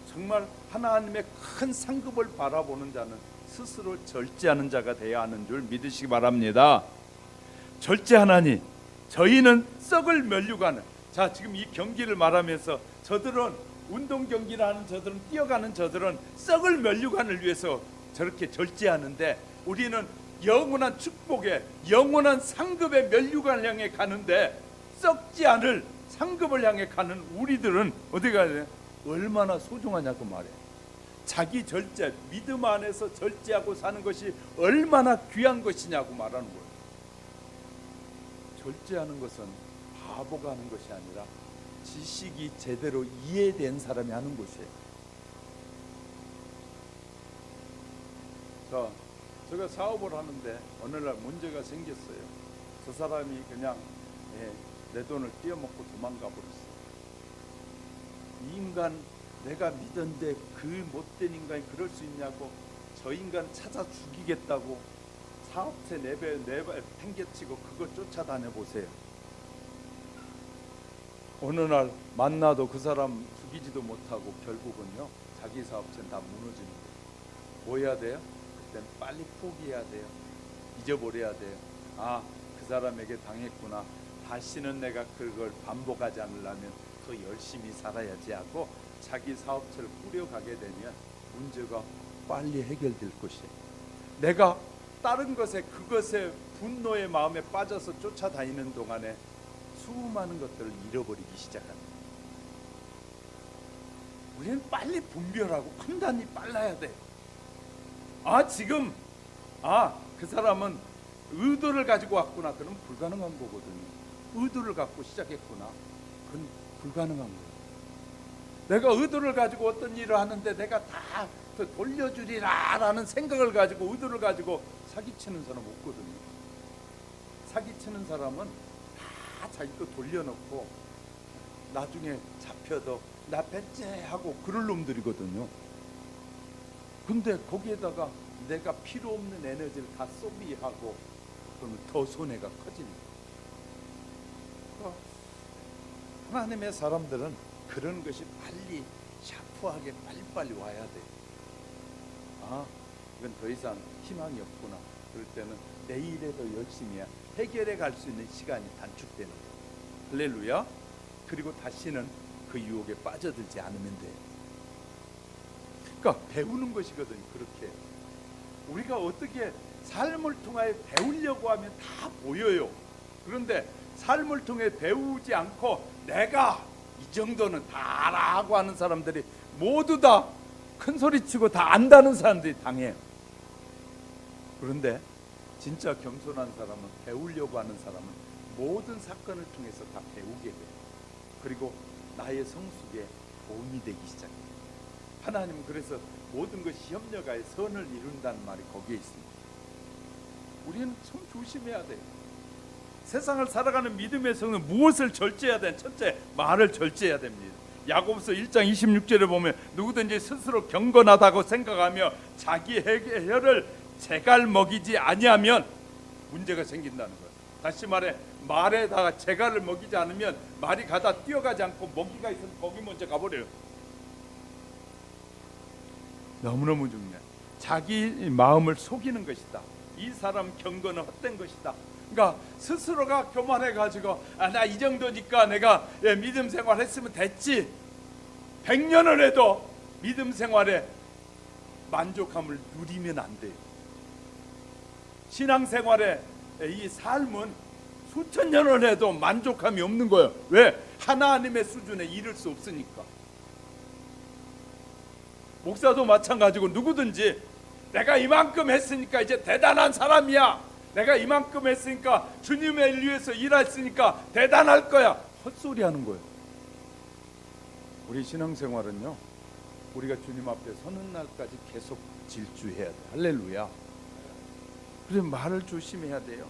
정말 하나님의 큰 상급을 바라보는 자는 스스로 절제하는 자가 되어야 하는 줄 믿으시기 바랍니다. 절제하나니 저희는 썩을 면류관을. 자, 지금 이 경기를 말하면서 저들은 운동 경기를 하는 저들은 뛰어가는 저들은 썩을 면류관을 위해서 저렇게 절제하는데 우리는 영원한 축복에 영원한 상급의 면류관을 향해 가는데 썩지 않을 상급을 향해 가는 우리들은 어디 가야 돼? 얼마나 소중하냐고 말해. 자기 절제, 믿음 안에서 절제하고 사는 것이 얼마나 귀한 것이냐고 말하는 거예요. 절제하는 것은 바보가 하는 것이 아니라 지식이 제대로 이해된 사람이 하는 것이에요. 제가 사업을 하는데 어느 날 문제가 생겼어요. 저 사람이 그냥 내 돈을 떼어먹고 도망가 버렸어요. 이 인간 내가 믿었는데 그 못된 인간이 그럴 수 있냐고 저 인간 찾아 죽이겠다고 사업체 내배 팽개치고 그거 쫓아다녀 보세요. 어느 날 만나도 그 사람 죽이지도 못하고 결국은요 자기 사업체는 다 무너지는 거예요. 뭐 해야 돼요? 그땐 빨리 포기해야 돼요. 잊어버려야 돼요. 그 사람에게 당했구나. 다시는 내가 그걸 반복하지 않으려면 더 열심히 살아야지 하고 자기 사업체를 꾸려가게 되면 문제가 빨리 해결될 것이에요. 내가 다른 것에 그것에 분노의 마음에 빠져서 쫓아다니는 동안에 수많은 것들을 잃어버리기 시작합니다. 우리는 빨리 분별하고 판단이 빨라야 돼. 지금 그 사람은 의도를 가지고 왔구나. 그럼 불가능한 거거든요. 의도를 갖고 시작했구나. 그건 불가능한 거예요. 내가 의도를 가지고 어떤 일을 하는데 내가 다 돌려주리라 라는 생각을 가지고 의도를 가지고 사기치는 사람 없거든요. 사기치는 사람은 다 자기 거 돌려놓고 나중에 잡혀도 나 뺐지 하고 그럴 놈들이거든요. 근데 거기에다가 내가 필요 없는 에너지를 다 소비하고 그러면 더 손해가 커집니다. 하나님의 사람들은 그런 것이 빨리 샤프하게 빨리빨리 와야 돼. 이건 더 이상 희망이 없구나. 그럴 때는 내일에도 열심히 해결해 갈 수 있는 시간이 단축되는 거예요. 할렐루야. 그리고 다시는 그 유혹에 빠져들지 않으면 돼요. 그러니까 배우는 것이거든요. 그렇게 우리가 어떻게 삶을 통하여 배우려고 하면 다 보여요. 그런데 삶을 통해 배우지 않고 내가 이 정도는 다 알아 하고 하는 사람들이 모두 다 큰 소리치고 다 안다는 사람들이 당해요. 그런데 진짜 겸손한 사람은, 배우려고 하는 사람은 모든 사건을 통해서 다 배우게 돼요. 그리고 나의 성숙에 도움이 되기 시작해요. 하나님은 그래서 모든 것이 협력하여 선을 이룬다는 말이 거기에 있습니다. 우리는 참 조심해야 돼요. 세상을 살아가는 믿음의 성은 무엇을 절제해야 되는? 첫째, 말을 절제해야 됩니다. 야고보서 1장 26절에 보면 누구든지 스스로 경건하다고 생각하며 자기 혀를 재갈 먹이지 아니하면 문제가 생긴다는 거예요. 다시 말해, 말에다가 재갈을 먹이지 않으면 말이 가다 뛰어가지 않고 먹이가 있으면 거기 먼저 가버려요. 너무너무 중요해. 자기 마음을 속이는 것이다. 이 사람 경건은 헛된 것이다. 그러니까 스스로가 교만해가지고 나 이 정도니까 내가 믿음 생활했으면 됐지. 100년을 해도 믿음 생활에 만족함을 누리면 안 돼요. 신앙생활의 이 삶은 수천 년을 해도 만족함이 없는 거예요. 왜? 하나님의 수준에 이를 수 없으니까. 목사도 마찬가지고 누구든지 내가 이만큼 했으니까 이제 대단한 사람이야. 내가 이만큼 했으니까 주님의 일 위해서 일했으니까 대단할 거야. 헛소리 하는 거예요. 우리 신앙생활은요, 우리가 주님 앞에 서는 날까지 계속 질주해야 돼. 할렐루야. 그래서 말을 조심해야 돼요.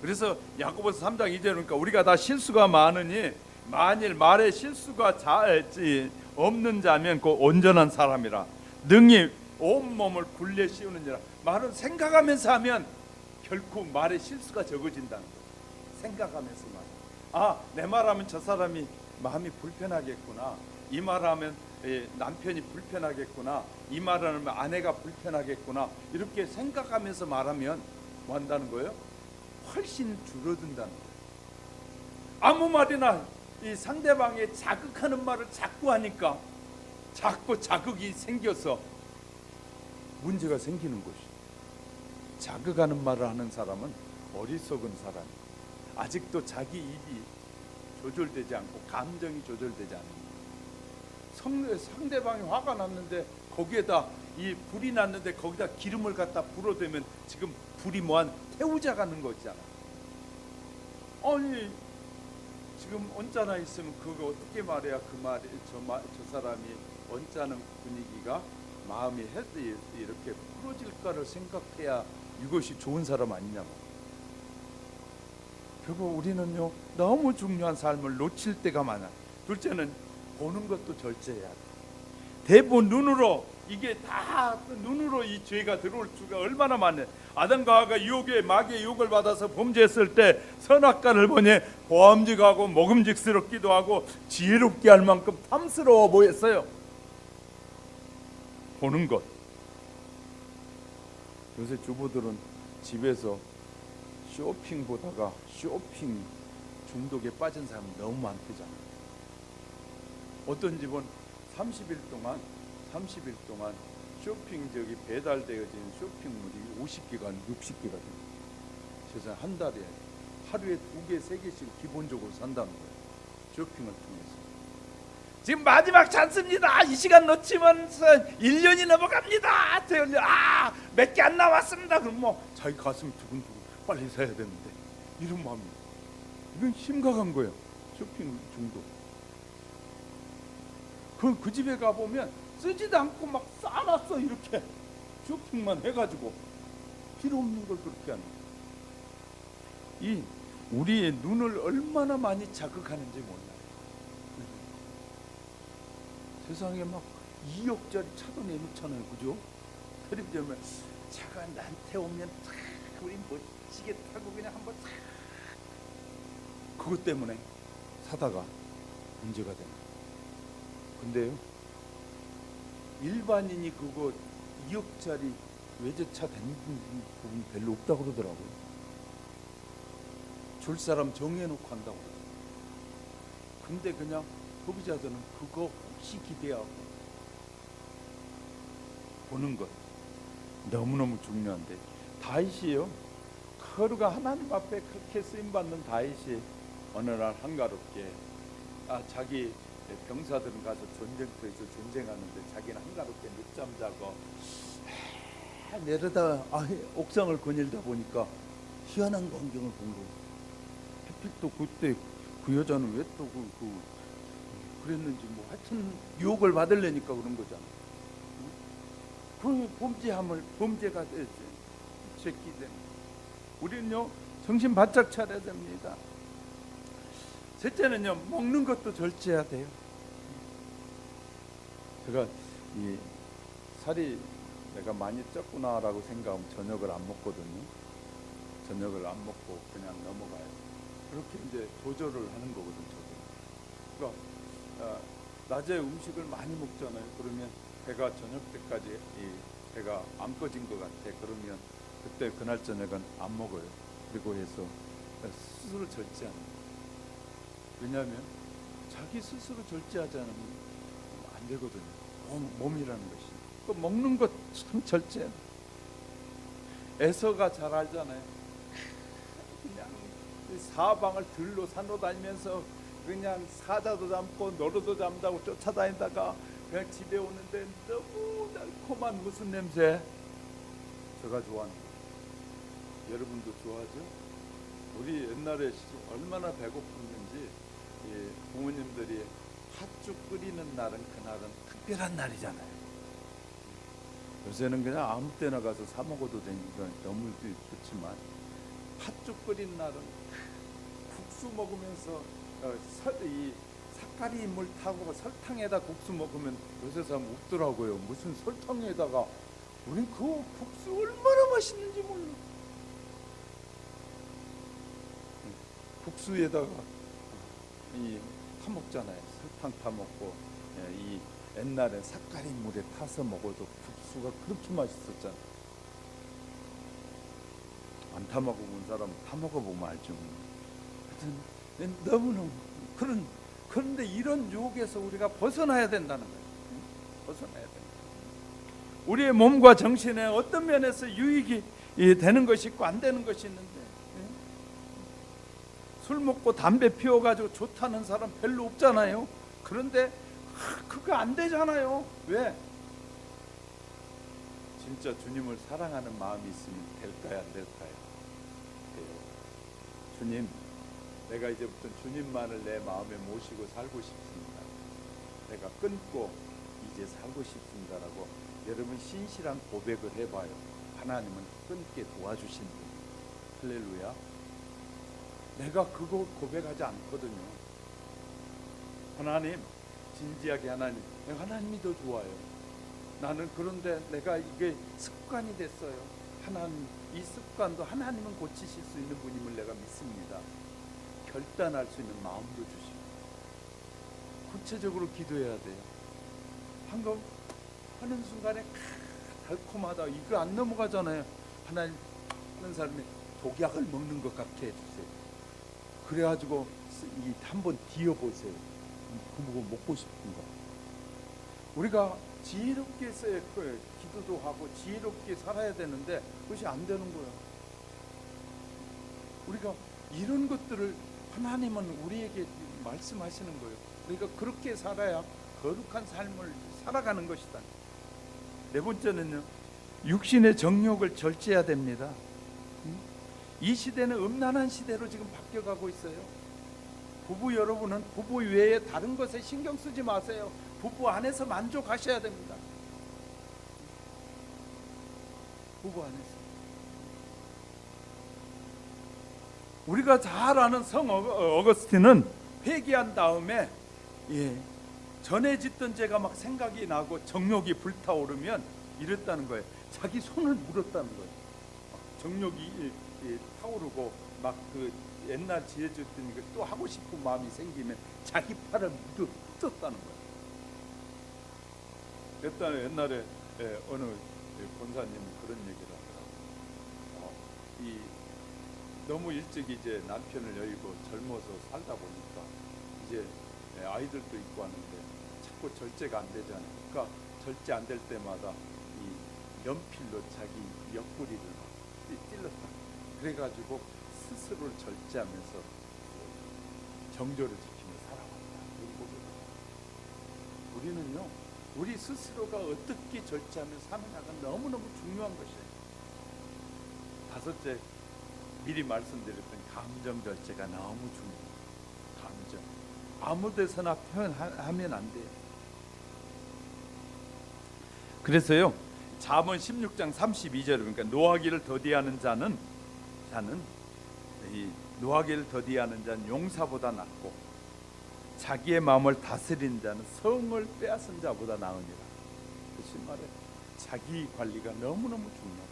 그래서 야고보서 3장 2절 그러니까 우리가 다 실수가 많으니 만일 말에 실수가 없는 자면 그 온전한 사람이라 능히 온몸을 굴려 씌우느니라. 말은 생각하면서 하면 결코 말에 실수가 적어진다는 거예요. 생각하면서 말. 내 말하면 저 사람이 마음이 불편하겠구나. 이 말하면 남편이 불편하겠구나. 이 말하면 아내가 불편하겠구나. 이렇게 생각하면서 말하면 뭐 한다는 거예요? 훨씬 줄어든다는 거예요. 아무 말이나 이 상대방의 자극하는 말을 자꾸 하니까 자꾸 자극이 생겨서 문제가 생기는 것이죠. 자극하는 말을 하는 사람은 어리석은 사람이에요. 아직도 자기 입이 조절되지 않고 감정이 조절되지 않는 상대방이 화가 났는데 거기에다 이 불이 났는데 거기다 기름을 갖다 불어대면 지금 불이 뭐한 태우자 가는 거잖아. 아니 지금 언짢아 있으면 그거 어떻게 말해야 그 말이 저 사람이 언짢은 분위기가 마음이 이렇게 풀어질까를 생각해야 이것이 좋은 사람 아니냐고. 결국 우리는요 너무 중요한 삶을 놓칠 때가 많아. 둘째는 보는 것도 절제해야 돼. 대부분 눈으로 이게 다 눈으로 이 죄가 들어올 수가 얼마나 많네. 아담과 하와가 유혹에 마귀의 유혹을 받아서 범죄했을 때 선악과를 보니 보암직하고 먹음직스럽기도 하고 지혜롭게 할 만큼 탐스러워 보였어요. 보는 것. 요새 주부들은 집에서 쇼핑 보다가 쇼핑 중독에 빠진 사람이 너무 많대잖아. 어떤 집은 30일 동안 쇼핑 배달되어진 쇼핑물이 50개가 60개가 됩니다. 세상 한 달에 하루에 2개, 3개씩 기본적으로 산다는 거예요. 쇼핑을 통해서. 지금 마지막 찬스입니다. 이 시간 놓치면 1년이 넘어갑니다. 몇 개 안 남았습니다. 그럼 뭐 자기 가슴이 두근두근 빨리 사야 되는데 이런 마음이. 이건 심각한 거예요. 쇼핑 중독. 그 집에 가보면 쓰지도 않고 막 싸놨어. 이렇게 쇼핑만 해가지고 필요 없는 걸 그렇게 하는 거예요. 이 우리의 눈을 얼마나 많이 자극하는지 몰라요. 세상에 막 2억짜리 차도 내놓잖아요. 그죠? 텔레비전에 차가 나한테 오면 탁 우리 멋지게 타고 그냥 한번 탁, 그것 때문에 사다가 문제가 되는 거예요. 근데요, 일반인이 그거 2억짜리 외제차 다니는 부분이 별로 없다고 그러더라고요. 줄 사람 정해놓고 한다고 그러더라고요. 근데 그냥 소비자들은 그거 혹시 기대하고 보는 것 너무너무 중요한데, 다윗이요, 하루가 하나님 앞에 그렇게 쓰임받는 다윗이 어느 날 한가롭게 자기 병사들은 가서 전쟁터에서 전쟁하는데 자기는 한가롭게 늦잠 자고 내려다 옥상을 거닐다 보니까 희한한 광경을 본 거예요. 하필 또 그때 그 여자는 왜 또 그랬는지 뭐 하여튼 유혹을 받으려니까 그런 거잖아. 그 범죄가 되지. 새끼들. 우리는요 정신 바짝 차려야 됩니다. 셋째는요, 먹는 것도 절제해야 돼요. 제가 이 살이 내가 많이 쪘구나라고 생각하면 저녁을 안 먹거든요. 저녁을 안 먹고 그냥 넘어가요. 그렇게 이제 조절을 하는 거거든요. 그러니까 낮에 음식을 많이 먹잖아요. 그러면 배가 저녁 때까지 배가 안 꺼진 것 같아. 그러면 그때 그날 저녁은 안 먹어요. 그리고 해서 스스로 절제하는 거예요. 왜냐하면 자기 스스로 절제하지 않으면 안 되거든요. 몸이라는 것이. 그 먹는 것 참 절제. 에서가 잘 알잖아요. 그냥 사방을 들로 산으로 다니면서 그냥 사자도 잡고 노루도 잡다고 쫓아다니다가 그냥 집에 오는데 너무 달콤한 무슨 냄새. 제가 좋아하는 거. 여러분도 좋아하죠? 우리 옛날에 얼마나 배고팠는지 부모님들이 팥죽 끓이는 날은 그날은 특별한 날이잖아요. 요새는 그냥 아무 때나 가서 사 먹어도 되니까 너무 좋지만 팥죽 끓인 날은 국수 먹으면서 이 삿갓이 물 타고 설탕에다 국수 먹으면 요새 사람 웃더라고요. 무슨 설탕에다가. 우린 그 국수 얼마나 맛있는지 몰라. 국수에다가 타먹잖아요. 설탕 타먹고. 이 옛날에 삿갓이 물에 타서 먹어도 국수가 그렇게 맛있었잖아요. 안 타먹어본 사람은 타먹어보면 알죠. 하여튼 너무너무 그런데 이런 유혹에서 우리가 벗어나야 된다는 거예요. 벗어나야 된다. 우리의 몸과 정신에 어떤 면에서 유익이 되는 것이 있고 안 되는 것이 있는데, 술 먹고 담배 피워가지고 좋다는 사람 별로 없잖아요. 그런데 그거 안 되잖아요. 왜? 진짜 주님을 사랑하는 마음이 있으면 될까요, 안 될까요? 주님, 내가 이제부터 주님만을 내 마음에 모시고 살고 싶습니다. 내가 끊고 이제 살고 싶습니다라고 여러분 신실한 고백을 해봐요. 하나님은 끊게 도와주신 분. 할렐루야. 내가 그거 고백하지 않거든요. 하나님, 진지하게 하나님이 더 좋아요. 나는 그런데 내가 이게 습관이 됐어요. 하나님, 이 습관도 하나님은 고치실 수 있는 분임을 내가 믿습니다. 결단할 수 있는 마음도 주시고 구체적으로 기도해야 돼요. 방금 하는 순간에 달콤하다, 이거 안 넘어가잖아요. 하나님, 하는 사람이 독약을 먹는 것 같게 해주세요. 그래가지고 한번 뒤어보세요. 그거 먹고 싶은가. 우리가 지혜롭게 기도도 하고 지혜롭게 살아야 되는데 그것이 안 되는 거예요. 우리가 이런 것들을 하나님은 우리에게 말씀하시는 거예요. 그러니까 그렇게 살아야 거룩한 삶을 살아가는 것이다. 네 번째는요, 육신의 정욕을 절제해야 됩니다. 이 시대는 음란한 시대로 지금 바뀌어가고 있어요. 부부 여러분은 부부 외에 다른 것에 신경 쓰지 마세요. 부부 안에서 만족하셔야 됩니다. 부부 안에서. 우리가 잘 아는 성 어거스틴은 회개한 다음에 전에 짓던 죄가 막 생각이 나고 정욕이 불타오르면 이랬다는 거예요. 자기 손을 물었다는 거예요. 정욕이 타오르고 막 그 옛날 지어졌던 거 또 하고 싶은 마음이 생기면 자기 팔을 묻었다는 거예요. 옛날에 어느 권사님이 그런 얘기를 하더라고요. 너무 일찍 이제 남편을 여의고 젊어서 살다 보니까 이제 아이들도 있고 하는데 자꾸 절제가 안 되잖아요. 그러니까 절제 안 될 때마다 이 연필로 자기 옆구리를 막 찔렀다. 그래가지고 스스로를 절제하면서 정조를 지키며 살아왔다. 우리는요, 우리 스스로가 어떻게 절제하며 사느냐가 너무너무 중요한 것이에요. 다섯째, 미리 말씀드렸던 감정 절제가 너무 중요해요. 감정. 아무 데서나 표현하면 안 돼요. 그래서요, 잠언 16장 32절, 그러니까 노하기를 더디하는 자는 이 노하기를 더디하는 자는 용사보다 낫고 자기의 마음을 다스리는 자는 성을 빼앗은 자보다 나으니라. 그 말에 자기 관리가 너무너무 중요합니다.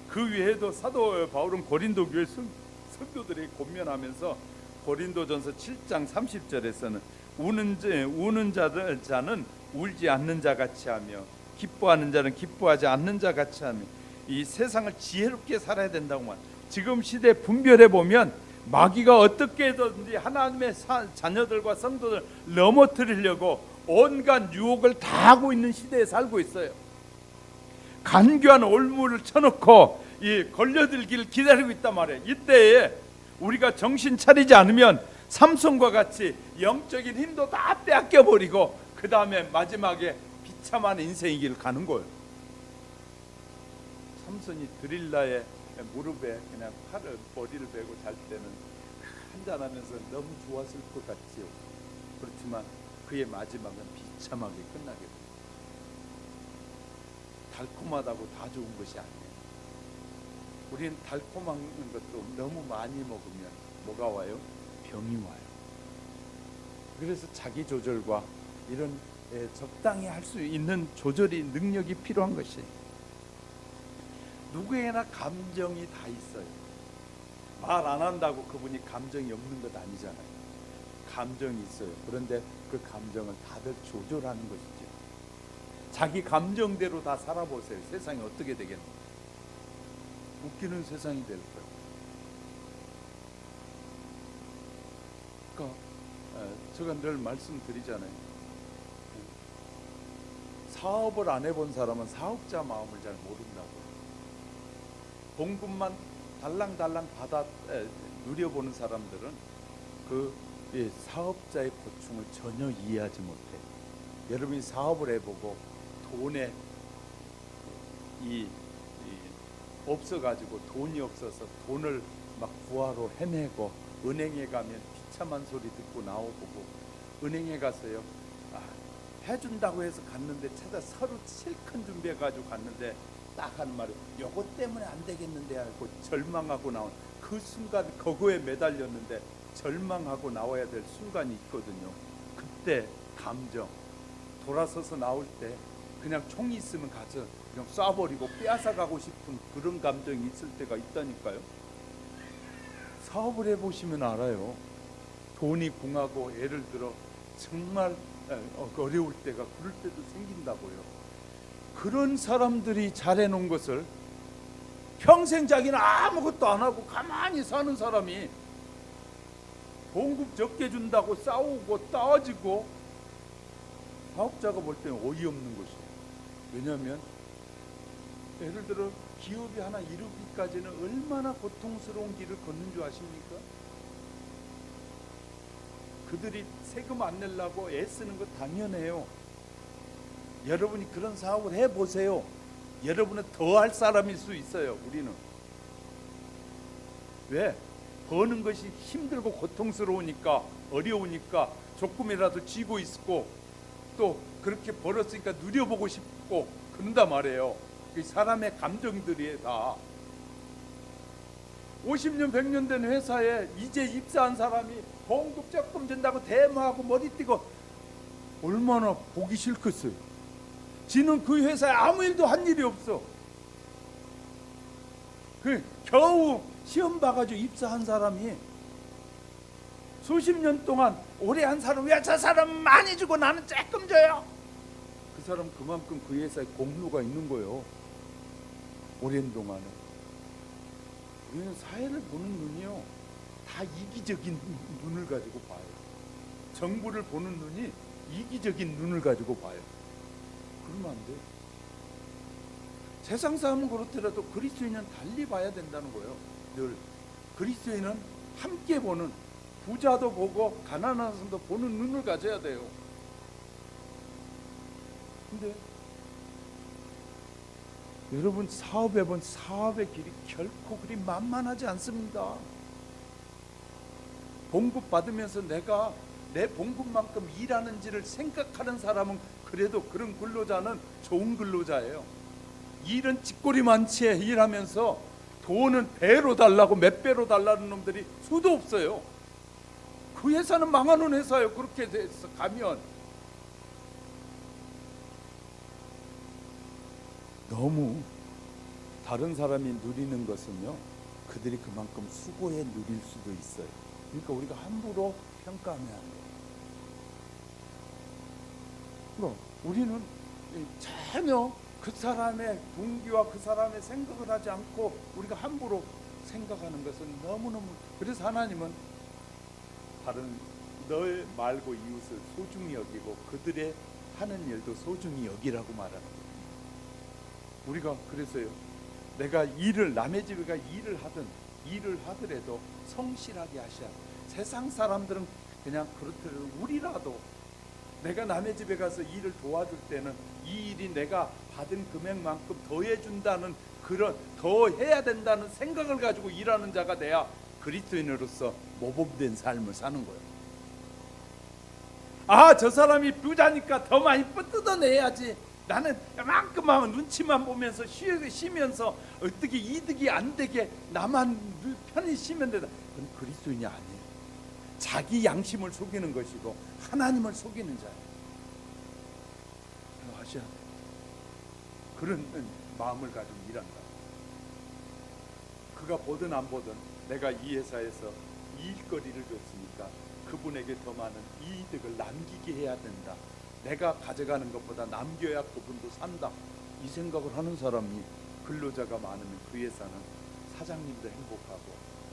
그 외에도 사도 바울은 고린도 교회 성도들에게 권면하면서 고린도전서 7장 30절에서는 우는 자는 울지 않는 자 같이 하며 기뻐하는 자는 기뻐하지 않는 자 같이 하며 이 세상을 지혜롭게 살아야 된다고 말. 지금 시대 분별해 보면 마귀가 어떻게든지 하나님의 자녀들과 성도들 넘어뜨리려고 온갖 유혹을 다 하고 있는 시대에 살고 있어요. 간교한 올무를 쳐놓고 걸려들기를 기다리고 있단 말이에요. 이때에 우리가 정신 차리지 않으면 삼손과 같이 영적인 힘도 다 빼앗겨 버리고 그 다음에 마지막에 비참한 인생의 길을 가는 거예요. 삼손이 드릴라의 무릎에 그냥 머리를 베고 잘 때는 한잔하면서 너무 좋았을 것 같지요. 그렇지만 그의 마지막은 비참하게 끝나게 됩니다. 달콤하다고 다 좋은 것이 아니에요. 우리는 달콤한 것도 너무 많이 먹으면 뭐가 와요? 병이 와요. 그래서 자기 조절과 이런 적당히 할 수 있는 조절이 능력이 필요한 것이에요. 누구에게나 감정이 다 있어요. 말 안 한다고 그분이 감정이 없는 것 아니잖아요. 감정이 있어요. 그런데 그 감정을 다들 조절하는 것이죠. 자기 감정대로 다 살아보세요. 세상이 어떻게 되겠노? 웃기는 세상이 될 거예요. 그러니까 제가 늘 말씀드리잖아요. 사업을 안 해본 사람은 사업자 마음을 잘 모른다고. 봉급만 달랑달랑 받아 누려보는 사람들은 그 사업자의 고충을 전혀 이해하지 못해요. 여러분이 사업을 해보고 돈에 없어가지고 돈이 없어서 돈을 막 구하러 헤매고 은행에 가면 비참한 소리 듣고 나오고 은행에 가서요 해준다고 해서 갔는데 찾아 서로 실컷 준비해가지고 갔는데 딱 하는 말이 요것 때문에 안 되겠는데 하고 절망하고 나온 그 순간 거거에 매달렸는데 절망하고 나와야 될 순간이 있거든요. 그때 감정 돌아서서 나올 때 그냥 총이 있으면 가서 그냥 쏴버리고 빼앗아가고 싶은 그런 감정이 있을 때가 있다니까요. 사업을 해보시면 알아요. 돈이 궁하고 예를 들어 정말 어려울 때가 그럴 때도 생긴다고요. 그런 사람들이 잘해놓은 것을 평생 자기는 아무것도 안 하고 가만히 사는 사람이 봉급 적게 준다고 싸우고 따지고 사업자가 볼 때는 어이없는 것이에요. 왜냐하면 예를 들어 기업이 하나 이루기까지는 얼마나 고통스러운 길을 걷는 줄 아십니까? 그들이 세금 안 내려고 애쓰는 거 당연해요. 여러분이 그런 사업을 해보세요. 여러분은 더 할 사람일 수 있어요. 우리는 왜? 버는 것이 힘들고 고통스러우니까, 어려우니까 조금이라도 쥐고 있고, 또 그렇게 벌었으니까 누려보고 싶고 그런단 말이에요. 사람의 감정들이 다 50년 100년 된 회사에 이제 입사한 사람이 봉급 조금 준다고 대모하고 머리 띠고 얼마나 보기 싫겠어요. 지는 그 회사에 아무 일도 한 일이 없어. 그 겨우 시험 봐가지고 입사한 사람이 수십 년 동안 오래 한 사람, 왜 저 사람 많이 주고 나는 조금 줘요? 그 사람 그만큼 그 회사에 공로가 있는 거예요. 오랜 동안에. 우리는 사회를 보는 눈이요, 다 이기적인 눈을 가지고 봐요. 정부를 보는 눈이 이기적인 눈을 가지고 봐요. 그러면 안 돼요. 세상 사람은 그렇더라도 그리스도인은 달리 봐야 된다는 거예요. 늘 그리스도인은 함께 보는, 부자도 보고 가난한 사람도 보는 눈을 가져야 돼요. 근데 여러분, 사업해본 사업의 길이 결코 그리 만만하지 않습니다. 봉급 받으면서 내가 내 봉급만큼 일하는지를 생각하는 사람은 그래도 그런 근로자는 좋은 근로자예요. 일은 찌꼬리만치에 일하면서 돈은 배로 달라고 몇 배로 달라는 놈들이 수도 없어요. 그 회사는 망하는 회사예요. 그렇게 돼서 가면 너무 다른 사람이 누리는 것은요, 그들이 그만큼 수고해 누릴 수도 있어요. 그러니까 우리가 함부로 평가하면 안 돼요. 그럼 우리는 전혀 그 사람의 동기와 그 사람의 생각을 하지 않고 우리가 함부로 생각하는 것은 너무너무, 그래서 하나님은 다른 너 말고 이웃을 소중히 여기고 그들의 하는 일도 소중히 여기라고 말하는 거예요. 우리가 그래서요, 내가 일을, 남의 집에 가 일을 하더라도 성실하게 하셔야 돼요. 세상 사람들은 그냥 그렇더라도 우리라도 내가 남의 집에 가서 일을 도와줄 때는 이 일이 내가 받은 금액만큼 더 해준다는, 그런 더 해야 된다는 생각을 가지고 일하는 자가 돼야 그리스도인으로서 모범된 삶을 사는 거예요. 아, 저 사람이 부자니까 더 많이 뜯어내야지, 나는 이만큼만 눈치만 보면서 쉬면서 어떻게 이득이 안 되게 나만 편히 쉬면 된다. 그건 그리스도인이 아니에요. 자기 양심을 속이는 것이고 하나님을 속이는 자예요. 하셔야 돼요. 그런 마음을 가지고 일한다. 그가 보든 안 보든 내가 이 회사에서 일거리를 줬으니까 그분에게 더 많은 이득을 남기게 해야 된다. 내가 가져가는 것보다 남겨야 그분도 산다. 이 생각을 하는 사람이, 근로자가 많으면 그 회사는 사장님도 행복하고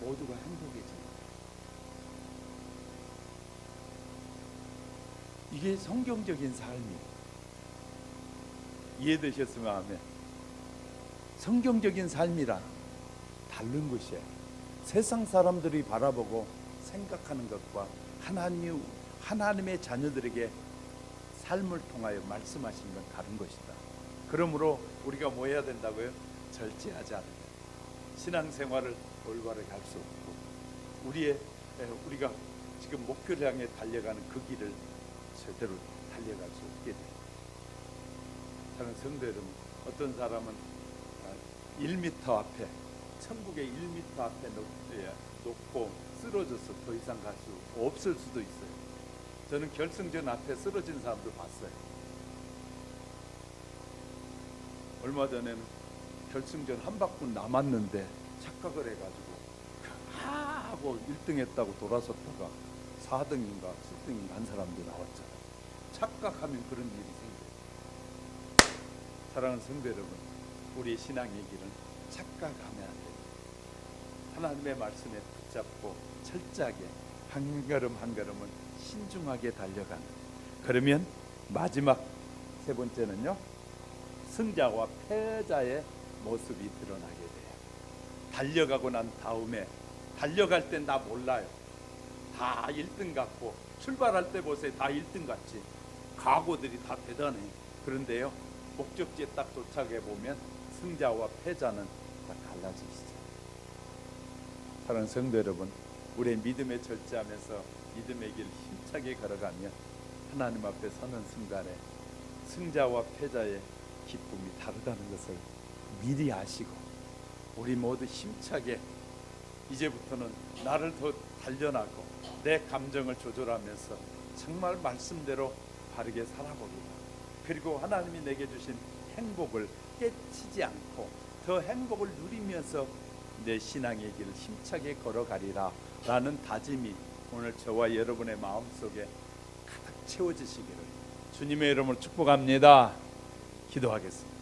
모두가 행복해집니다. 이게 성경적인 삶이에요. 이해되셨으면 아멘. 성경적인 삶이란 다른 것이에요. 세상 사람들이 바라보고 생각하는 것과 하나님의 자녀들에게 삶을 통하여 말씀하신 건 다른 것이다. 그러므로 우리가 뭐 해야 된다고요? 절제하지 않는 것. 신앙생활을 올바르게 할 수 없고 우리가 지금 목표를 향해 달려가는 그 길을 제대로 달려갈 수 없게 돼요. 저는 성도 여러분, 어떤 사람은 1m 앞에, 천국의 1m 앞에 놓고 쓰러져서 더 이상 갈 수 없을 수도 있어요. 저는 결승전 앞에 쓰러진 사람도 봤어요. 얼마 전에는 결승전 한 바퀴 남았는데 착각을 해가지고 하고 1등 했다고 돌아섰다가 4등인가 7등인가 한 사람도 나왔잖아요. 착각하면 그런 일이 생겨요. 사랑하는 성도 여러분, 우리의 신앙의 길은 착각하면 안 돼요. 하나님의 말씀에 붙잡고 철저하게 한 걸음 한 걸음은 신중하게 달려가는. 그러면 마지막 세 번째는요, 승자와 패자의 모습이 드러나게 돼요. 달려가고 난 다음에, 달려갈 땐 나 몰라요. 다 1등 같고, 출발할 때 보세요. 다 1등 같지. 각오들이 다 대단해. 그런데요, 목적지에 딱 도착해 보면 승자와 패자는 다 갈라지시죠. 사랑하는 성도 여러분, 우리의 믿음에 절제하면서 믿음의 길 힘차게 걸어가면 하나님 앞에 서는 순간에 승자와 패자의 기쁨이 다르다는 것을 미리 아시고, 우리 모두 힘차게 이제부터는 나를 더 단련하고 내 감정을 조절하면서 정말 말씀대로 바르게 살아보리라. 그리고 하나님이 내게 주신 행복을 깨치지 않고 더 행복을 누리면서 내 신앙의 길을 힘차게 걸어가리라 라는 다짐이 오늘 저와 여러분의 마음속에 가득 채워지시기를 주님의 이름으로 축복합니다. 기도하겠습니다.